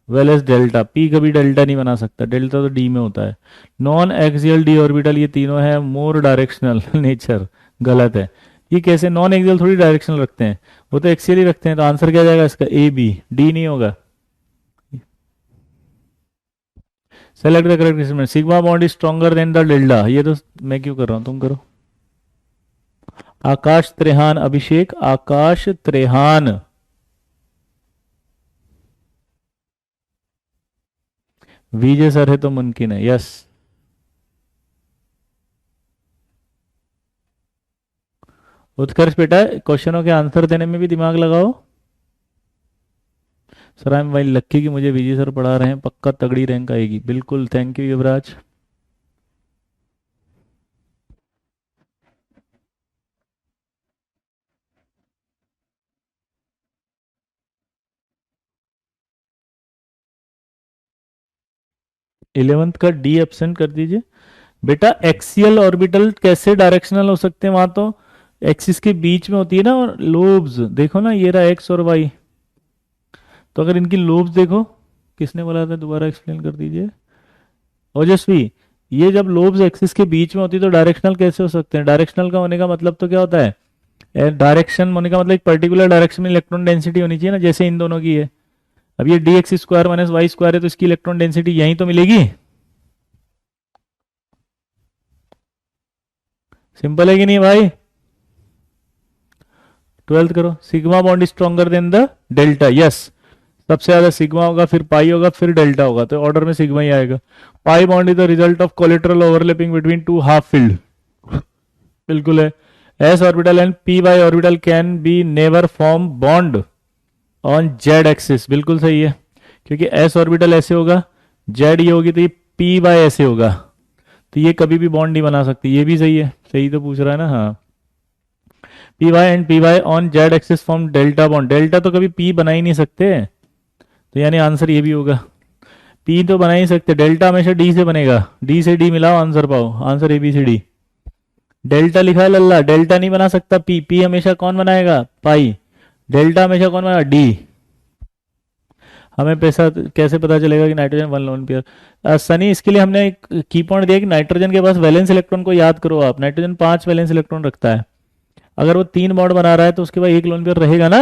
well as delta. p कभी डेल्टा नहीं बना सकता, डेल्टा तो d में होता है। नॉन एक्सियल d ऑर्बिटल, ये तीनों है मोर डायरेक्शनल नेचर, गलत है। ये कैसे? नॉन एक्सियल थोड़ी डायरेक्शनल रखते हैं, वो तो एक्सियल ही रखते हैं। तो आंसर क्या जाएगा इसका? ए बी, डी नहीं होगा। Select the correct statement. Sigma bond is stronger than the delta. ये तो मैं क्यों कर रहा हूं, तुम करो। आकाश त्रेहान अभिषेक, आकाश त्रेहान। विजय सर है तो मुमकिन है, यस। उत्कर्ष बेटा, क्वेश्चनों के आंसर देने में भी दिमाग लगाओ। सर आई एम वेरी लक्की कि मुझे विजय सर पढ़ा रहे हैं, पक्का तगड़ी रैंक आएगी। बिल्कुल, थैंक यू युवराज। इलेवेंथ का डी एब्सेंट कर दीजिए बेटा। एक्सियल ऑर्बिटल कैसे डायरेक्शनल हो सकते हैं? वहां तो एक्सिस के बीच में होती है ना, और लोब्स देखो ना, ये रहा एक्स और वाई। तो अगर इनकी लोब्स देखो, किसने बोला था, दोबारा एक्सप्लेन कर दीजिए ओजस्वी। ये जब लोब्स एक्सिस के बीच में होती है तो डायरेक्शनल कैसे हो सकते हैं? डायरेक्शनल का होने का मतलब तो क्या होता है? डायरेक्शन होने का मतलब एक पर्टिकुलर डायरेक्शन में इलेक्ट्रॉन डेंसिटी होनी चाहिए ना, जैसे इन दोनों की है। अब ये dx² माइनस वाई स्क्वायर है तो इसकी इलेक्ट्रॉन डेंसिटी यहीं तो मिलेगी। सिंपल है कि नहीं भाई? 12th करो। Sigma bond stronger than the delta, yes. सबसे ज्यादा सिग्मा होगा, फिर पाई होगा, फिर डेल्टा होगा, तो ऑर्डर में सिग्मा ही आएगा। Pi bond is the result of collateral overlapping between two half field, बिल्कुल है। S orbital and p y orbital can be never form bond on z axis, बिल्कुल सही है। क्योंकि एस ऑर्बिटल ऐसे होगा, जेड ये होगी, तो ये पी बाय ऐसे होगा, तो ये कभी भी बॉन्ड नहीं बना सकती। ये भी सही है, सही तो पूछ रहा है ना, हाँ। P y and p y on z axis form delta bond, delta तो कभी पी बना ही नहीं सकते, तो यानी आंसर ये भी होगा। पी तो बना ही नहीं सकते, डेल्टा हमेशा डी से बनेगा, डी से डी मिलाओ आंसर पाओ, answer A B C D. Delta लिखा है लल्ला, डेल्टा नहीं बना सकता पी, पी हमेशा कौन बनाएगा, पाई। डेल्टा हमेशा कौन बनाएगा, डी। हमें पैसा कैसे पता चलेगा कि nitrogen one lone pair. Sunny, इसके लिए हमने एक की पॉइंट दिया कि नाइट्रोजन के पास वैलेंस इलेक्ट्रॉन को याद करो आप, नाइट्रोजन 5 वैलेंस इलेक्ट्रॉन रखता है, अगर वो 3 बॉन्ड बना रहा है तो उसके बाद एक लोन पेयर रहेगा ना।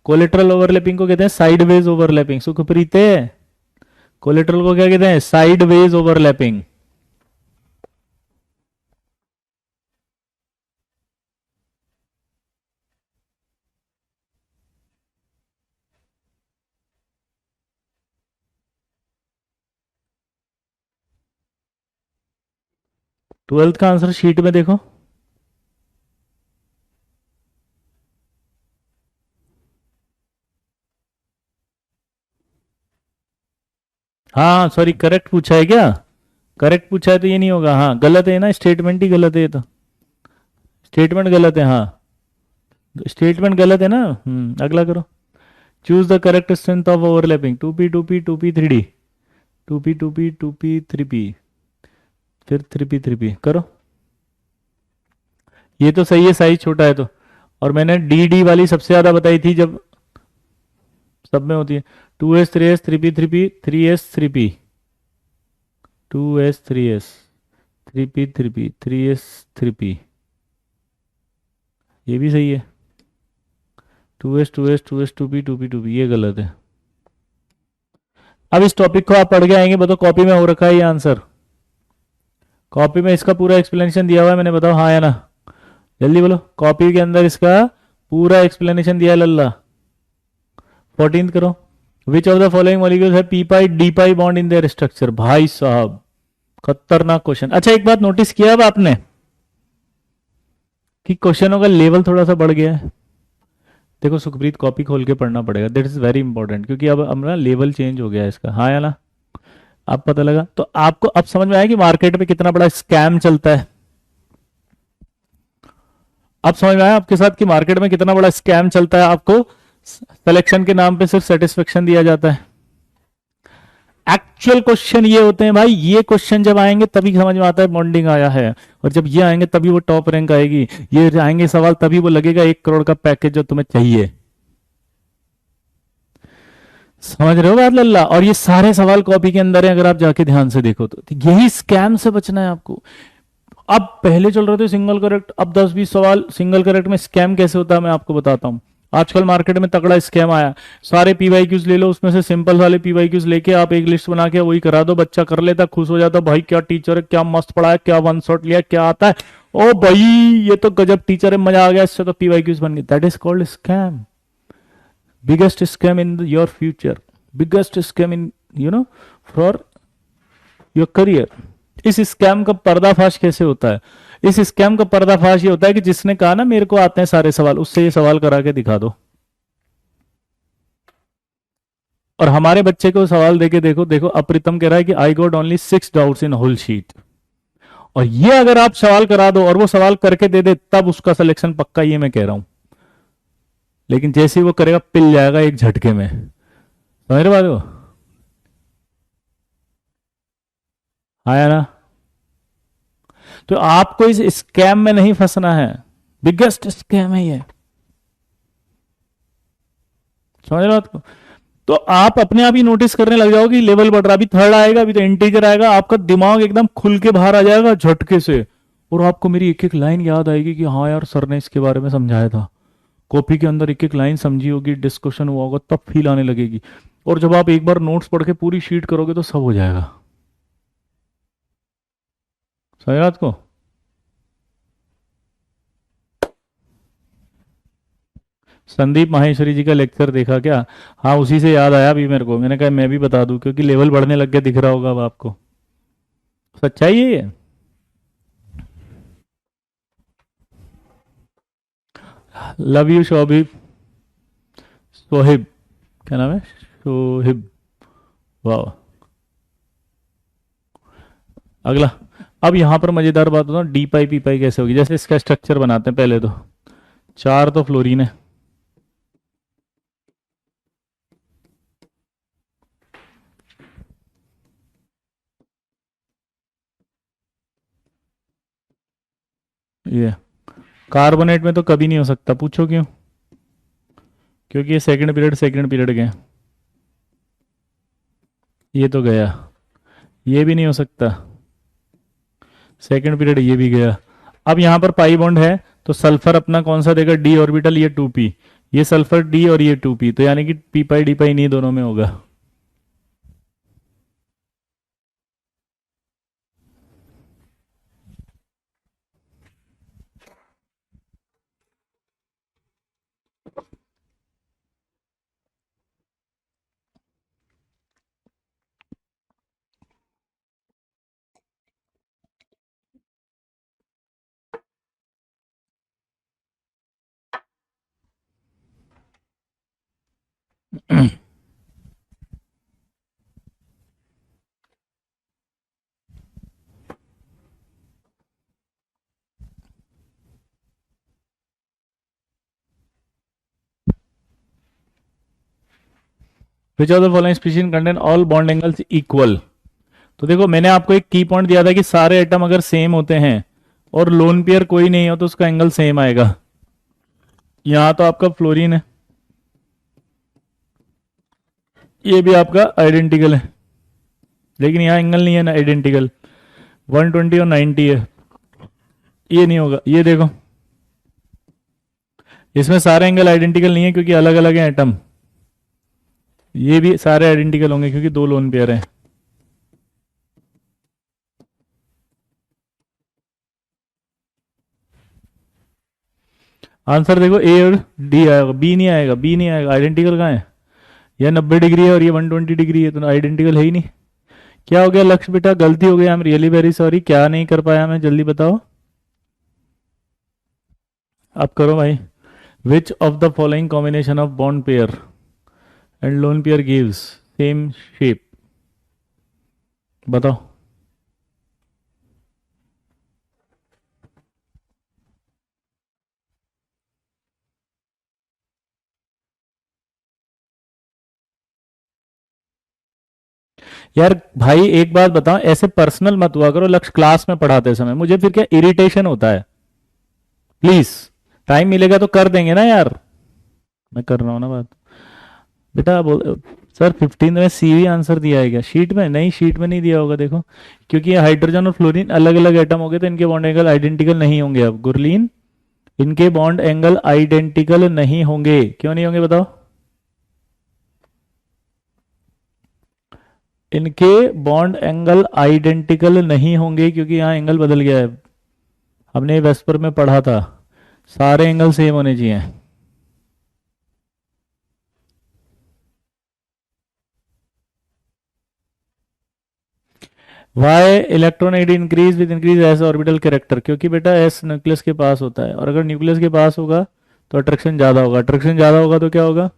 कोलेट्रल ओवरलैपिंग को कहते हैं साइडवेज ओवरलैपिंग, सुखप्रीत है, कोलेट्रल को क्या कहते हैं, साइडवेज ओवरलैपिंग। ट्वेल्थ का आंसर शीट में देखो। हाँ सॉरी, करेक्ट पूछा है क्या, करेक्ट पूछा है तो ये नहीं होगा, हाँ गलत है ना, स्टेटमेंट ही गलत है ये तो, स्टेटमेंट गलत है, हाँ स्टेटमेंट गलत है ना। अगला करो। Choose the correct strength of overlapping, two p two p two p three d, two p two p two p three p, फिर थ्री पी करो। ये तो सही है, साइज छोटा है तो, और मैंने डी डी वाली सबसे ज्यादा बताई थी जब सब में होती है। Two s three p three s three p, two s three p three s three p, ये भी सही है। टू पी, ये गलत है। अब इस टॉपिक को आप पढ़ के आएंगे, बताओ कॉपी में हो रखा है ये आंसर, कॉपी में इसका पूरा एक्सप्लेनेशन दिया हुआ है, मैंने बताओ हाँ या ना, जल्दी बोलो, कॉपी के अंदर इसका पूरा एक्सप्लेनेशन दिया है लल्ला। 14 करो। Which of the following molecules है p pi d pi bond in their structure, भाई साहब खतरनाक क्वेश्चन। अच्छा एक बात नोटिस किया अब आपने कि क्वेश्चनों का लेवल थोड़ा सा बढ़ गया है। देखो सुखप्रीत, कॉपी खोल के पढ़ना पड़ेगा, दैट इज वेरी इंपॉर्टेंट, क्योंकि अब ना लेवल चेंज हो गया है इसका, हाँ या ना। अब पता लगा तो आपको, अब समझ में आया कि मार्केट में कितना बड़ा स्कैम चलता है। अब समझ में आया आपके साथ कि मार्केट में कितना बड़ा स्कैम चलता है, आपको सिलेक्शन के नाम पे सिर्फ सेटिस्फेक्शन दिया जाता है। एक्चुअल क्वेश्चन ये होते हैं भाई, ये क्वेश्चन जब आएंगे तभी समझ में आता है बॉन्डिंग आया है, और जब ये आएंगे तभी वो टॉप रैंक आएगी, ये आएंगे सवाल तभी वो लगेगा 1 करोड़ का पैकेज जो तुम्हें चाहिए। समझ रहे हो बात लल्ला, और ये सारे सवाल कॉपी के अंदर है, अगर आप जाके ध्यान से देखो तो यही स्कैम से बचना है आपको। अब पहले चल रहे थे सिंगल करेक्ट, अब 10-20 सवाल सिंगल करेक्ट में स्कैम कैसे होता है मैं आपको बताता हूं। आजकल मार्केट में तगड़ा स्कैम आया, सारे पीवाईक्यूज ले लो, उसमें से सिंपल वाले पीवाईक्यूज लेके आप एक लिस्ट बना के वही करा दो, बच्चा कर लेता, खुश हो जाता, भाई क्या टीचर है, क्या मस्त पढ़ा है, क्या वन शॉट लिया, क्या आता है, ओ भाई ये तो गजब टीचर है, मजा आ गया, इससे तो पीवाईक्यूज बन गए। That is called scam, biggest scam in your future, biggest scam in for your career. इस स्कैम का पर्दाफाश कैसे होता है, इस स्कैम का पर्दाफाश ये होता है कि जिसने कहा ना मेरे को आते हैं सारे सवाल, उससे ये सवाल करा के दिखा दो, और हमारे बच्चे को सवाल देके देखो, देखो अप्रीतम कह रहा है कि I got only 6 doubts in whole sheet, और ये अगर आप सवाल करा दो और वो सवाल करके दे दे तब उसका सिलेक्शन पक्का, ये मैं कह रहा हूं। लेकिन जैसे ही वो करेगा पिल जाएगा एक झटके में, समझ रहे बात हो, आया ना। तो आपको इस स्कैम में नहीं फंसना है, बिगेस्ट स्कैम है ये, समझ रहे हो आपको। तो आप अपने आप ही नोटिस करने लग जाओगे कि लेवल बढ़ रहा, अभी थर्ड आएगा, अभी तो इंटीजर आएगा, आपका दिमाग एकदम खुल के बाहर आ जाएगा झटके से, और आपको मेरी एक एक लाइन याद आएगी कि हाँ यार सर ने इसके बारे में समझाया था, कॉपी के अंदर एक एक लाइन समझी होगी, डिस्कशन हुआ होगा, तब फील आने लगेगी। और जब आप एक बार नोट्स पढ़ के पूरी शीट करोगे तो सब हो जाएगा, समझ रात को। संदीप माहेश्वरी जी का लेक्चर देखा क्या, हाँ उसी से याद आया अभी मेरे को, मैंने कहा मैं भी बता दूं, क्योंकि लेवल बढ़ने लग गया, दिख रहा होगा अब आपको, सच्चाई है ये। लव यू शोभिब, सोहिब, क्या नाम है, शोहिब, वाह। अगला, अब यहां पर मजेदार बात बताऊं, डी पाई पी पाई कैसे होगी। जैसे इसका स्ट्रक्चर बनाते हैं पहले तो, चार तो फ्लोरीन है, ये कार्बोनेट में तो कभी नहीं हो सकता, पूछो क्यों? क्योंकि ये सेकंड पीरियड के हैं। ये तो गया, ये भी नहीं हो सकता, सेकंड पीरियड ये भी गया। अब यहां पर पाई बॉन्ड है तो सल्फर अपना कौन सा देगा, डी ऑर्बिटल, ये 2p, ये सल्फर डी और ये 2p, तो यानी कि पी पाई डी पाई नहीं दोनों में होगा। विच of the following species contain all bond angles equal. तो देखो मैंने आपको एक की पॉइंट दिया था कि सारे एटम अगर सेम होते हैं और लोन पेयर कोई नहीं हो तो उसका एंगल सेम आएगा। यहां तो आपका फ्लोरीन है, ये भी आपका आइडेंटिकल है, लेकिन यहां एंगल नहीं है ना आइडेंटिकल, 120 और 90 है, ये नहीं होगा। ये देखो इसमें सारे एंगल आइडेंटिकल नहीं है क्योंकि अलग अलग है एटम, ये भी सारे आइडेंटिकल होंगे क्योंकि दो लोन पेयर हैं। आंसर देखो ए और डी आएगा, बी नहीं आएगा, बी नहीं आएगा, आइडेंटिकल कहाँ है? यह 90 डिग्री है और ये 120 डिग्री है, तो आइडेंटिकल है ही नहीं। क्या हो गया लक्ष्य बेटा, गलती हो गई, आई एम रियली वेरी सॉरी, क्या नहीं कर पाया मैं, जल्दी बताओ। आप करो भाई। विच of the following combination of bond pair and lone pair gives same shape, बताओ। यार भाई एक बात बताओ, ऐसे पर्सनल मत हुआ करो लक्ष्य, क्लास में पढ़ाते समय मुझे फिर क्या इरिटेशन होता है। प्लीज, टाइम मिलेगा तो कर देंगे ना यार, मैं कर रहा हूँ ना बात। बेटा बोल सर 15 में सीवी आंसर दिया है क्या शीट में? नहीं, शीट में नहीं दिया होगा, देखो क्योंकि ये हाइड्रोजन और फ्लोरीन अलग अलग एटम हो गए तो इनके बॉन्ड एंगल आइडेंटिकल नहीं होंगे। अब गुरलीन, इनके बॉन्ड एंगल आइडेंटिकल नहीं होंगे, क्यों नहीं होंगे बताओ? इनके बॉन्ड एंगल आइडेंटिकल नहीं होंगे क्योंकि यहाँ एंगल बदल गया है, हमने वेस्पर में पढ़ा था, सारे एंगल सेम होने चाहिए। Why electronegative increase with increase s orbital character, क्योंकि बेटा एस न्यूक्लियस के पास होता है और अगर न्यूक्लियस के पास होगा तो अट्रैक्शन ज्यादा होगा, अट्रैक्शन ज्यादा होगा तो क्या होगा,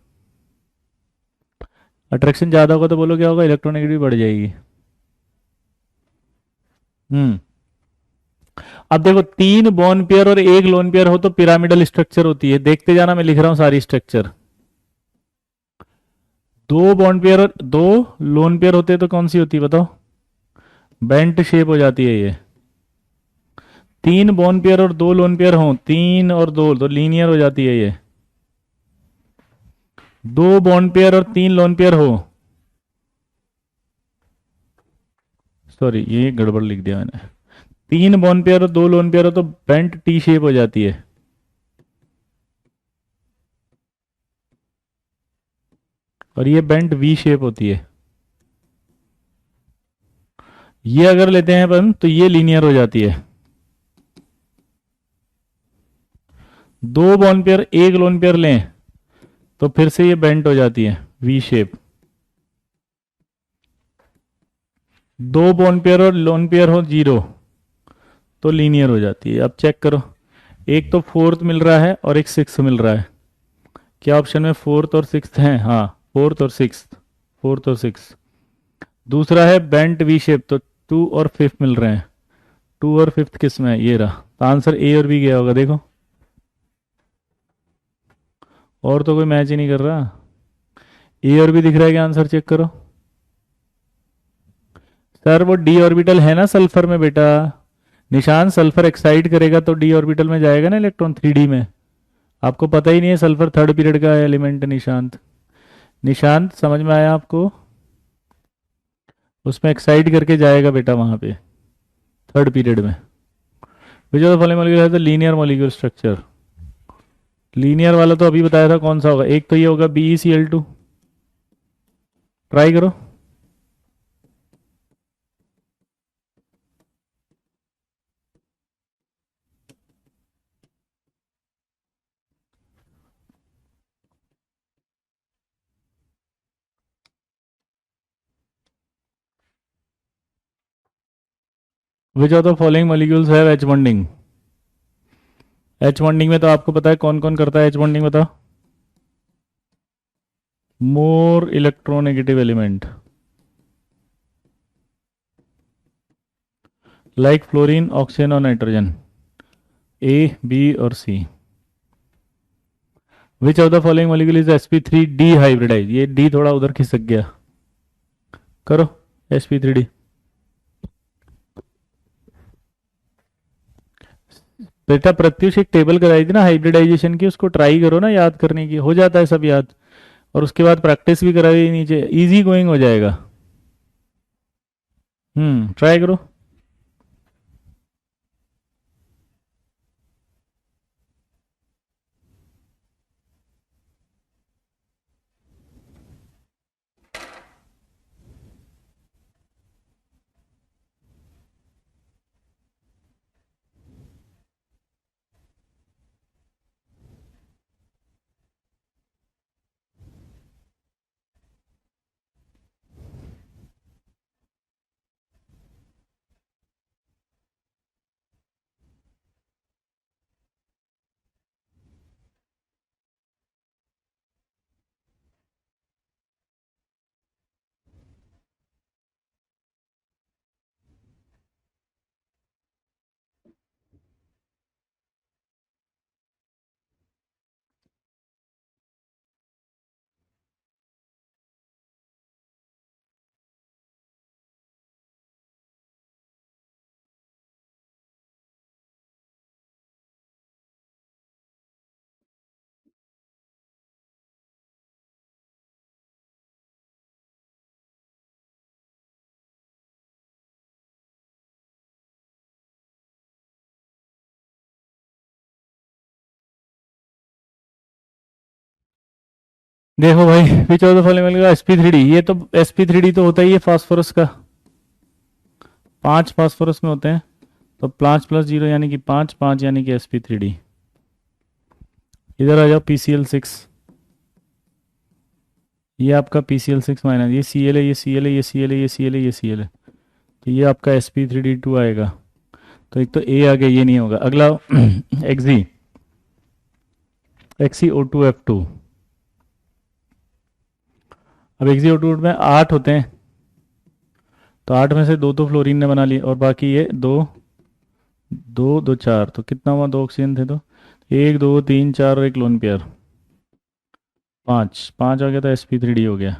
अट्रैक्शन ज्यादा होगा तो बोलो क्या होगा, इलेक्ट्रोनेगेटिव बढ़ जाएगी। हम्म। अब देखो तीन बॉन्ड पेयर और एक लोन पेयर हो तो पिरामिडल स्ट्रक्चर होती है, देखते जाना मैं लिख रहा हूं सारी स्ट्रक्चर। दो बॉन्ड पेयर और दो लोन पेयर होते हैं तो कौन सी होती है बताओ, बेंट शेप हो जाती है ये। तीन बॉन्ड पेयर और दो लोन पेयर हो, तीन और दो तो लीनियर हो जाती है ये। दो बॉन्ड पेयर और तीन लोन पेयर हो, सॉरी ये गड़बड़ लिख दिया मैंने, तीन बॉन्ड पेयर और दो लोन पेयर हो तो बेंट टी शेप हो जाती है, और ये बेंट वी शेप होती है। ये अगर लेते हैं अपन तो ये लीनियर हो जाती है। दो बॉन्ड पेयर एक लोन पेयर लें तो फिर से ये बेंट हो जाती है वी शेप। दो बॉन्ड पेयर और लोन पेयर हो जीरो तो लीनियर हो जाती है। अब चेक करो, एक तो फोर्थ मिल रहा है और एक सिक्स मिल रहा है, क्या ऑप्शन में फोर्थ और सिक्स है? हाँ फोर्थ और सिक्स, फोर्थ और सिक्स। दूसरा है बेंट वी शेप, तो टू और फिफ्थ मिल रहे हैं। टू और फिफ्थ किस में है, ये रहा। तो आंसर ए और बी गया होगा, देखो। और तो कोई मैच ही नहीं कर रहा। ए और बी दिख रहा है क्या, आंसर चेक करो। सर वो डी ऑर्बिटल है ना सल्फर में बेटा। निशान सल्फर एक्साइड करेगा तो डी ऑर्बिटल में जाएगा ना इलेक्ट्रॉन, 3D में। आपको पता ही नहीं है, सल्फर थर्ड पीरियड का एलिमेंट है निशांत। निशांत समझ में आया आपको? उसमें एक्साइड करके जाएगा बेटा वहां पे, थर्ड पीरियड में। विच of the following molecule has the linear molecular structure. Linear वाला तो अभी बताया था, कौन सा होगा? एक तो ये होगा BeCl2। ट्राई करो। Which of the following molecules have H bonding. H bonding में तो आपको पता है कौन कौन करता है एच बॉन्डिंग, बताओ। More electronegative element like fluorine, oxygen और नाइट्रोजन। ए, बी और C. Which of the following molecule is sp3 d hybridize. ये डी थोड़ा उधर खिसक गया, करो sp3d। बेटा प्रत्युष एक टेबल कराई थी ना हाइब्रिडाइजेशन की, उसको ट्राई करो ना याद करने की, हो जाता है सब याद। और उसके बाद प्रैक्टिस भी कराई नीचे, इजी गोइंग हो जाएगा। ट्राई करो। देखो भाई, विच of the following molecule sp3d। ये तो sp3d तो होता ही है फास्फोरस का, 5 फास्फोरस में होते हैं। तो 5+0 यानी कि 5, 5 यानी कि sp3d। इधर आ जाओ PCl6। ये आपका PCl6 माइनस, ये Cl है, ये Cl है, ये Cl है, ये Cl है, ये Cl है। तो ये आपका sp3d2 आएगा। तो एक तो A आ गया, ये नहीं होगा। अगला Xe, XeO2F2। अब XeO2 में 8 होते हैं, तो 8 में से दो तो फ्लोरीन ने बना लिए और बाकी ये दो, दो दो चार, तो कितना हुआ? 2 ऑक्सीजन थे, तो 1 2 3 4 और एक लोन पेयर, 5 5 आ गया, तो sp3d हो गया।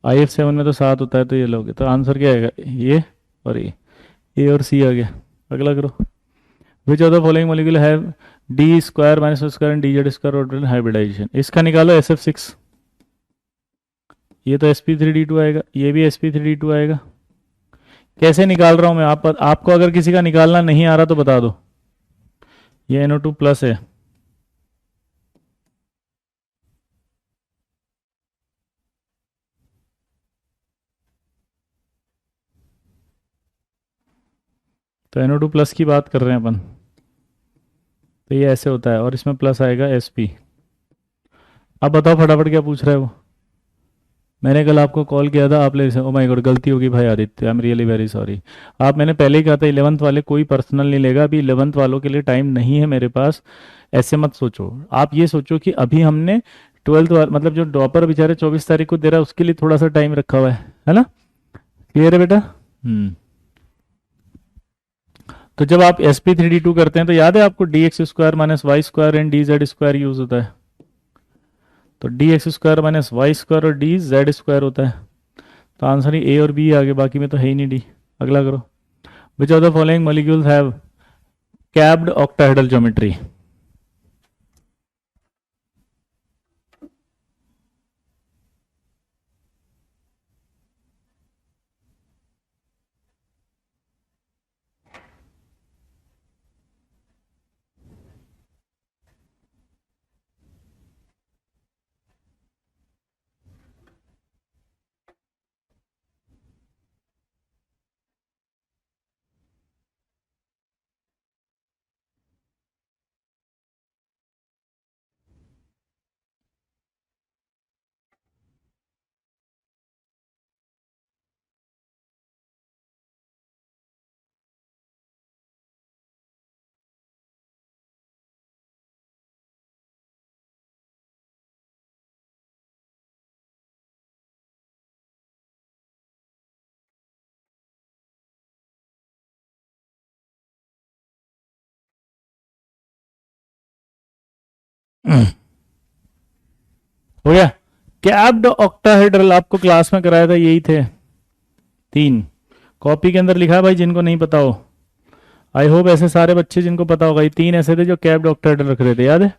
IF7 में तो 7 होता है, तो ये लोगे, तो आंसर क्या आएगा? ये और ये, ए और सी आ गया। अगला करो। Which of the following molecule have d square minus square and DZ square orbital hybridization. इसका निकालो SF6। ये तो sp3d2 आएगा, ये भी sp3d2 आएगा। कैसे निकाल रहा हूं मैं, आपको अगर किसी का निकालना नहीं आ रहा तो बता दो। ये NO2 प्लस है, तो NO2 प्लस की बात कर रहे हैं अपन। तो ये ऐसे होता है और इसमें प्लस आएगा sp। अब बताओ फटाफट क्या पूछ रहा है वो। मैंने कल आपको कॉल किया था, आप ले, ओ माय गॉड गलती होगी भाई आदित्य, आई एम रियली वेरी सॉरी। आप, मैंने पहले ही कहा था 11th वाले कोई पर्सनल नहीं लेगा, अभी 11th वालों के लिए टाइम नहीं है मेरे पास। ऐसे मत सोचो, आप ये सोचो कि अभी हमने ट्वेल्थ मतलब जो ड्रॉपर बेचारे 24 तारीख को दे रहा है उसके लिए थोड़ा सा टाइम रखा हुआ है ना? क्लियर है बेटा? तो जब आप sp3d2 करते हैं तो याद है आपको d x square minus y square and d z square use होता है। तो d x square minus y square और डी जेड स्क्वायर होता है। तो आंसर ही ए और बी आगे, बाकी में तो है ही नहीं डी। अगला करो। Which of the following molecules have capped octahedral geometry? हो गया। कैप्ड ऑक्टाहेड्रल आपको क्लास में कराया था, यही थे तीन। कॉपी के अंदर लिखा है भाई, जिनको नहीं पता हो। आई होप ऐसे सारे बच्चे जिनको पता होगा, ये तीन ऐसे थे जो कैप्ड ऑक्टाहेड्रल रख रहे थे, याद है?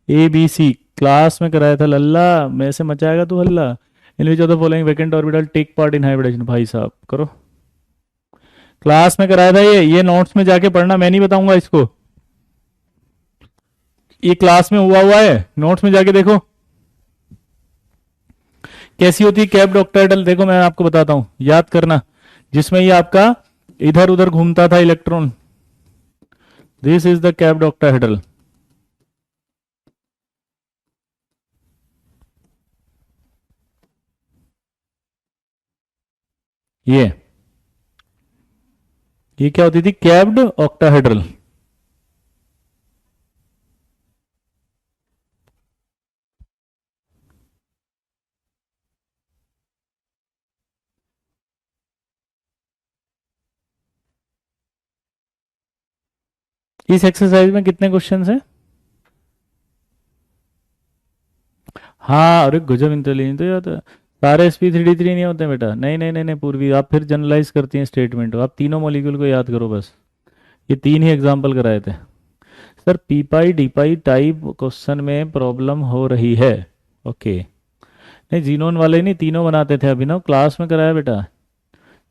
ए बी सी क्लास में कराया था। लल्ला मैं से मचाएगा तू हल्ला। In which of the following vacant orbital take part in hybridization? भाई साहब करो, क्लास में कराया था ये नोट्स में जाके पढ़ना, मैं नहीं बताऊंगा इसको। ये क्लास में हुआ है, नोट्स में जाके देखो कैसी होती है कैप्ड ऑक्टाहेड्रल। देखो मैं आपको बताता हूं, याद करना। जिसमें ये आपका इधर उधर घूमता था electron, this is the capped octahedral. ये क्या होती थी? Capped octahedral. इस एक्सरसाइज में कितने क्वेश्चंस हैं? हाँ, अरे गजब इंटेलिजेंट तो यार। सारे sp3d3 नहीं होते बेटा, नहीं नहीं नहीं नहीं पूर्वी, आप फिर जनरलाइज करती हैं स्टेटमेंट को। आप तीनों मॉलिक्यूल को याद करो बस। ये तीन ही एग्जाम्पल कराए थे सर। पी पाई डी पाई टाइप क्वेश्चन में प्रॉब्लम हो रही है। ओके, नहीं जीनोन वाले नहीं, तीनों बनाते थे अभिनव, क्लास में कराया बेटा।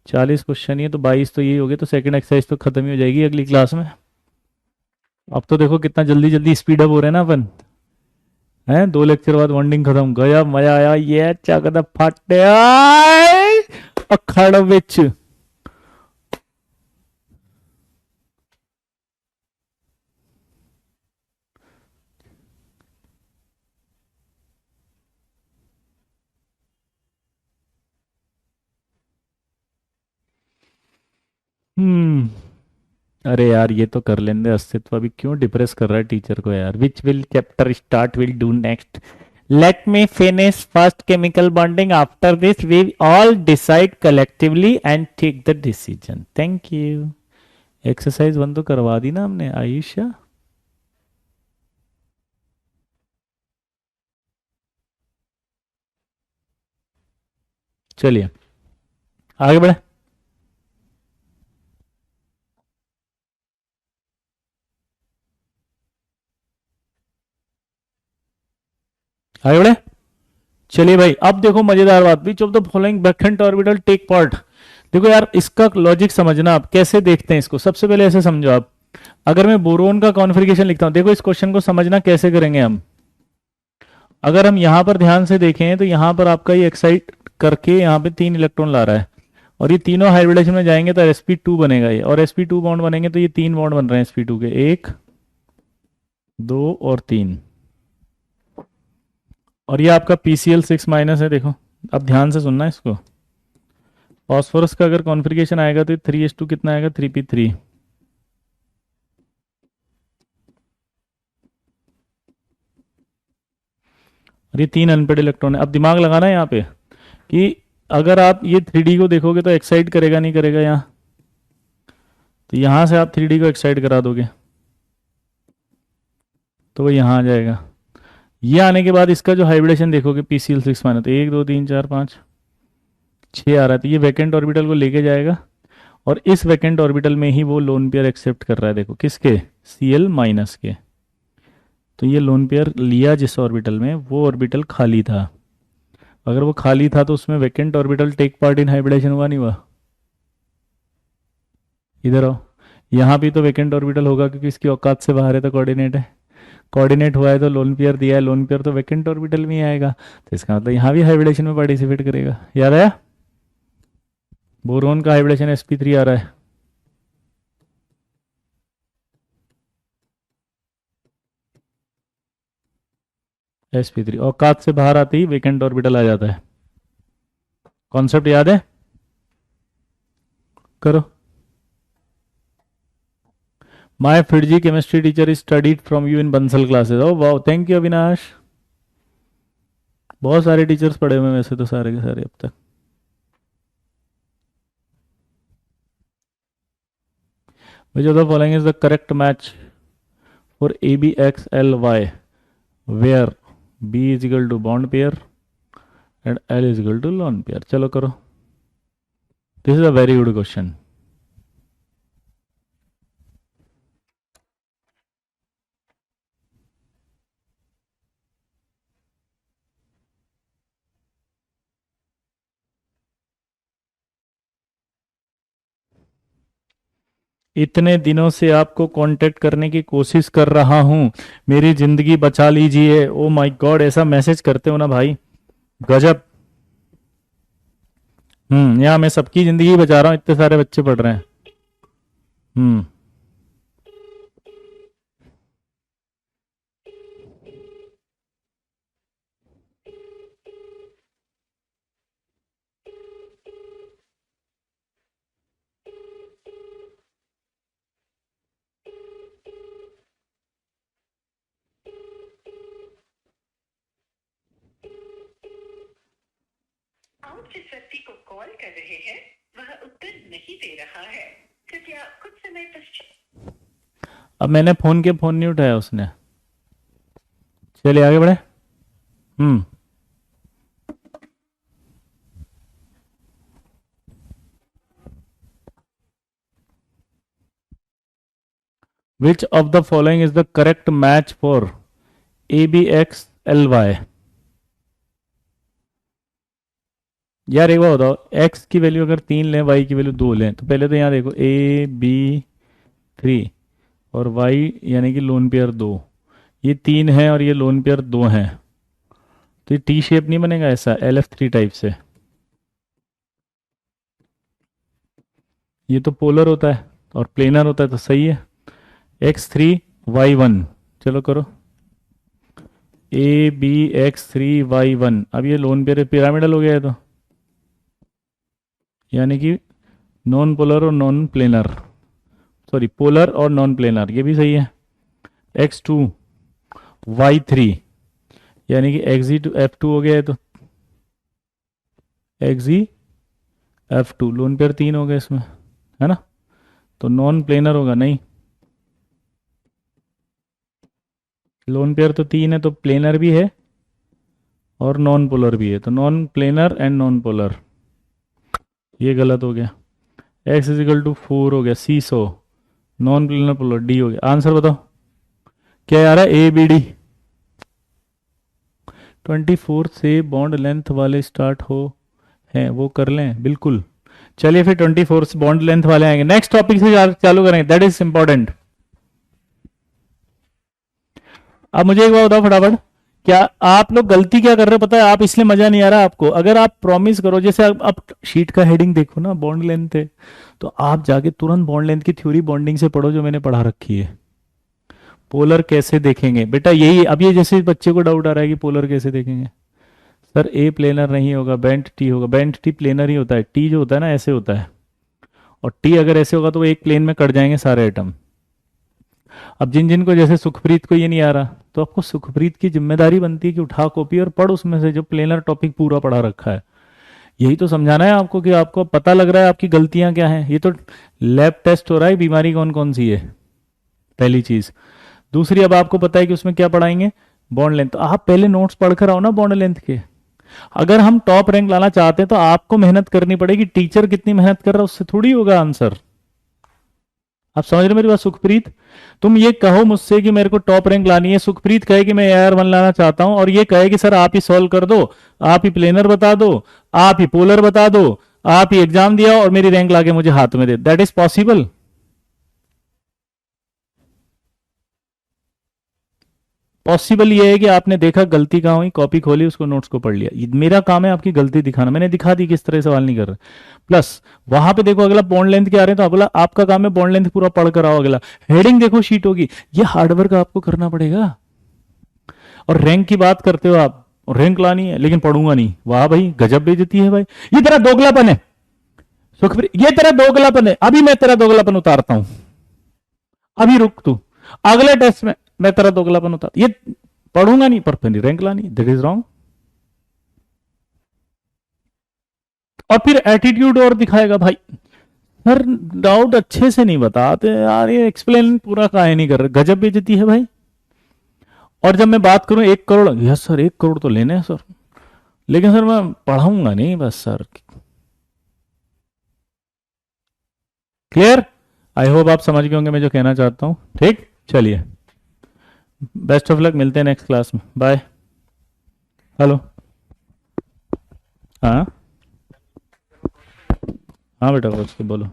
40 क्वेश्चन ही है तो 22 तो यही हो गए, तो सेकंड एक्सरसाइज तो खत्म ही हो जाएगी अगली क्लास में। अब तो देखो कितना जल्दी जल्दी स्पीड अप हो रहे हैं ना अपन। हैं, 2 लेक्चर बाद वनडिंग खत्म, गया मजा आया। ये चकद फटे अखड़ विच। हम्म, अरे यार ये तो कर लेंगे। अस्तित्व अभी क्यों डिप्रेस कर रहा है टीचर को यार? Which will chapter start will do next? Let me finish first chemical bonding, after this we all decide collectively and take the decision. Thank you. Exercise 1 तो करवा दी ना हमने, आयुष्या। चलिए आगे बढ़े। आगे बढ़े। चलिए भाई, अब देखो मजेदार बात, which of the following vacant orbital take part. देखो यार इसका लॉजिक समझना, आप कैसे देखते हैं इसको। सबसे पहले ऐसे समझो आप, अगर मैं बोरोन का कॉन्फ़िगरेशन लिखता हूं, देखो इस क्वेश्चन को समझना कैसे करेंगे हम। अगर हम यहां पर ध्यान से देखें तो यहां पर आपका ये एक्साइट करके यहां पे 3 इलेक्ट्रॉन ला रहा है, और ये तीनों हाइब्रिडेशन में जाएंगे तो sp2 बनेगा ये, और sp2 बॉन्ड बनेंगे तो ये 3 बॉन्ड बन रहे हैं sp2 के, 1 2 और 3। और ये आपका PCl6- है। देखो अब ध्यान से सुनना इसको। फॉस्फोरस का अगर कॉन्फ़िगरेशन आएगा तो 3s2 कितना आएगा? 3p3। और ये 3 अनपेड इलेक्ट्रॉन है। अब दिमाग लगाना है यहाँ पे कि अगर आप ये 3D को देखोगे तो एक्साइट करेगा नहीं करेगा यहाँ, तो यहाँ से आप 3D को एक्साइट करा दोगे तो वो यहाँ आ जाएगा। ये आने के बाद इसका जो हाइब्रिडेशन देखोगे PCl6 माइनस, तो 1 2 3 4 5 6 आ रहा है, तो ये वैकेंट ऑर्बिटल को लेके जाएगा और इस वैकेंट ऑर्बिटल में ही वो लोन पेयर एक्सेप्ट कर रहा है। देखो किसके, Cl माइनस के। तो ये लोन पेयर लिया जिस ऑर्बिटल में, वो ऑर्बिटल खाली था। अगर वो खाली था तो उसमें vacant orbital take part in hybridization हुआ नहीं हुआ? इधर आओ, यहाँ भी तो वैकेंट ऑर्बिटल होगा क्योंकि इसकी औकात से बाहर है, तो कोऑर्डिनेट है। कोऑर्डिनेट हुआ है तो लोन पेयर दिया है, लोन पेयर तो वैकेंट ऑर्बिटल में ही आएगा, तो इसका मतलब यहाँ भी हाइब्रिडेशन में पार्टिसिपेट करेगा। याद आया? बोरोन का हाइब्रिडेशन sp3 आ रहा है। sp3 औकात से बाहर आते ही वैकेंट ऑर्बिटल आ जाता है। कॉन्सेप्ट याद है? करो। माई फिडजी chemistry teacher is studied from you in Bansal classes. Oh wow, thank you Avinash. बहुत सारे टीचर्स पढ़े हुए हैं वैसे तो, सारे के सारे अब तक। Which of the following is the correct match for ABXLY where B is equal to bond pair and L is equal to lone pair? चलो करो। This is a very good question. इतने दिनों से आपको कांटेक्ट करने की कोशिश कर रहा हूं, मेरी जिंदगी बचा लीजिए। ओ माय गॉड, ऐसा मैसेज करते हो ना भाई, गजब। यहाँ मैं सबकी जिंदगी बचा रहा हूँ, इतने सारे बच्चे पढ़ रहे हैं। आप जिस व्यक्ति को कॉल कर रहे हैं वह उत्तर नहीं दे रहा है, कृपया कुछ समय पश्चात। अब मैंने फोन के फोन नहीं उठाया उसने। चलिए आगे बढ़े। Which of the following is the correct match for ABXLY? यार एक बात बताओ, x की वैल्यू अगर 3 लें, y की वैल्यू 2 लें, तो पहले तो यहाँ देखो AB3 और y यानी कि लोन पेयर 2, ये 3 है और ये लोन पेयर 2 है, तो ये टी शेप नहीं बनेगा ऐसा LF3 टाइप से? ये तो पोलर होता है और प्लेनर होता है, तो सही है। X3Y1, चलो करो। ABX3Y1, अब ये लोन पेयर पिरामिडल हो गया है, तो यानी कि नॉन पोलर और नॉन प्लेनर, सॉरी पोलर और नॉन प्लेनर, ये भी सही है। X2Y3 यानी कि Xe2F2 हो गया है, तो Xe(F2) लोन पेयर 3 हो गए इसमें, है ना? तो नॉन प्लेनर होगा नहीं, लोन पेयर तो 3 है, तो प्लेनर भी है और नॉन पोलर भी है, तो non planar and non polar, ये गलत हो गया। X इज इक्वल टू 4 हो गया, C100 non planar polar, D हो गया। आंसर बताओ क्या आ रहा है? ABD। 24 से बॉन्ड लेंथ वाले स्टार्ट हो हैं वो कर लें, बिल्कुल। चलिए फिर 24 से बॉन्ड लेंथ वाले आएंगे, नेक्स्ट टॉपिक से चालू करेंगे, दैट इज इंपॉर्टेंट। अब मुझे एक बात बताओ फटाफट, क्या आप लोग गलती क्या कर रहे हो पता है? आप इसलिए मजा नहीं आ रहा आपको, अगर आप प्रॉमिस करो, जैसे आप शीट का हेडिंग देखो ना, बॉन्ड लेंथ है, तो आप जाके तुरंत बॉन्ड लेंथ की थ्योरी बॉन्डिंग से पढ़ो जो मैंने पढ़ा रखी है। पोलर कैसे देखेंगे बेटा, यही अब ये जैसे बच्चे को डाउट आ रहा है कि पोलर कैसे देखेंगे, सर ए प्लेनर नहीं होगा, बेंट टी होगा। बेंट टी प्लेनर ही होता है, टी जो होता है ना ऐसे होता है, और टी अगर ऐसे होगा तो वो एक प्लेन में कट जाएंगे सारे एटम, अब जिन जिन को जैसे सुखप्रीत को ये नहीं आ रहा, तो आपको सुखप्रीत की जिम्मेदारी बनती है कि उठा कॉपी और पढ़ उसमें से जो प्लेनर टॉपिक पूरा पढ़ा रखा है। यही तो समझाना है आपको कि आपको पता लग रहा है आपकी गलतियां क्या हैं। ये तो लैब टेस्ट हो रहा है बीमारी कौन कौन सी है, पहली चीज। दूसरी, अब आपको पता है कि उसमें क्या पढ़ाएंगे, बॉन्ड लेंथ। तो आप पहले नोट्स पढ़कर आओ ना बॉन्ड लेंथ के। अगर हम टॉप रैंक लाना चाहते हैं तो आपको मेहनत करनी पड़ेगी। टीचर कितनी मेहनत कर रहा है उससे थोड़ी होगा आंसर। आप समझ रहे मेरी बात सुखप्रीत? तुम ये कहो मुझसे कि मेरे को टॉप रैंक लानी है, सुखप्रीत कहे कि मैं AR1 लाना चाहता हूं, और ये कहे कि सर आप ही सॉल्व कर दो, आप ही प्लेनर बता दो, आप ही पोलर बता दो, आप ही एग्जाम दिया और मेरी रैंक लाके मुझे हाथ में दे। That is possible? पॉसिबल ये है कि आपने देखा गलती कहाँ हुई, कॉपी खोली, उसको नोट्स को पढ़ लिया। मेरा काम है आपकी गलती दिखाना, मैंने दिखा दी किस तरह सवाल नहीं कर रहे। प्लस वहां पे देखो अगला बॉन्ड लेंथ क्या आ रहे हैं, तो अगला आपका काम है बॉन्ड लेंथ पूरा पढ़ कर आओ। अगला हेडिंग देखो शीट होगी, ये हार्डवर्क आपको करना पड़ेगा। और रैंक की बात करते हो आप, रैंक लानी है लेकिन पढ़ूंगा नहीं, वाह भाई गजब बेइज्जती है भाई, ये तेरा दोगलापन है सुखप्रीत, ये तेरा दोगलापन है। अभी मैं तेरा दोगलापन उतारता हूं, अभी रुक तू, अगले टेस्ट में मैं तेरा दोगलापन उतार। ये पढ़ूंगा नहीं पर फिर रैंक लानी, दैट इज रॉन्ग। और फिर एटीट्यूड और दिखाएगा भाई, सर डाउट अच्छे से नहीं बताते यार, ये एक्सप्लेन पूरा काहे नहीं कर रहे, गजब बेइज्जती है भाई। और जब मैं बात करूं 1 करोड़, यस सर 1 करोड़ तो लेने हैं सर, लेकिन सर मैं पढ़ाऊंगा नहीं बस सर। क्लियर? आई होप आप समझ गए होंगे मैं जो कहना चाहता हूं। ठीक, चलिए, बेस्ट ऑफ लक, मिलते हैं नेक्स्ट क्लास में, बाय। हेलो, हाँ हाँ बेटा, बोलो।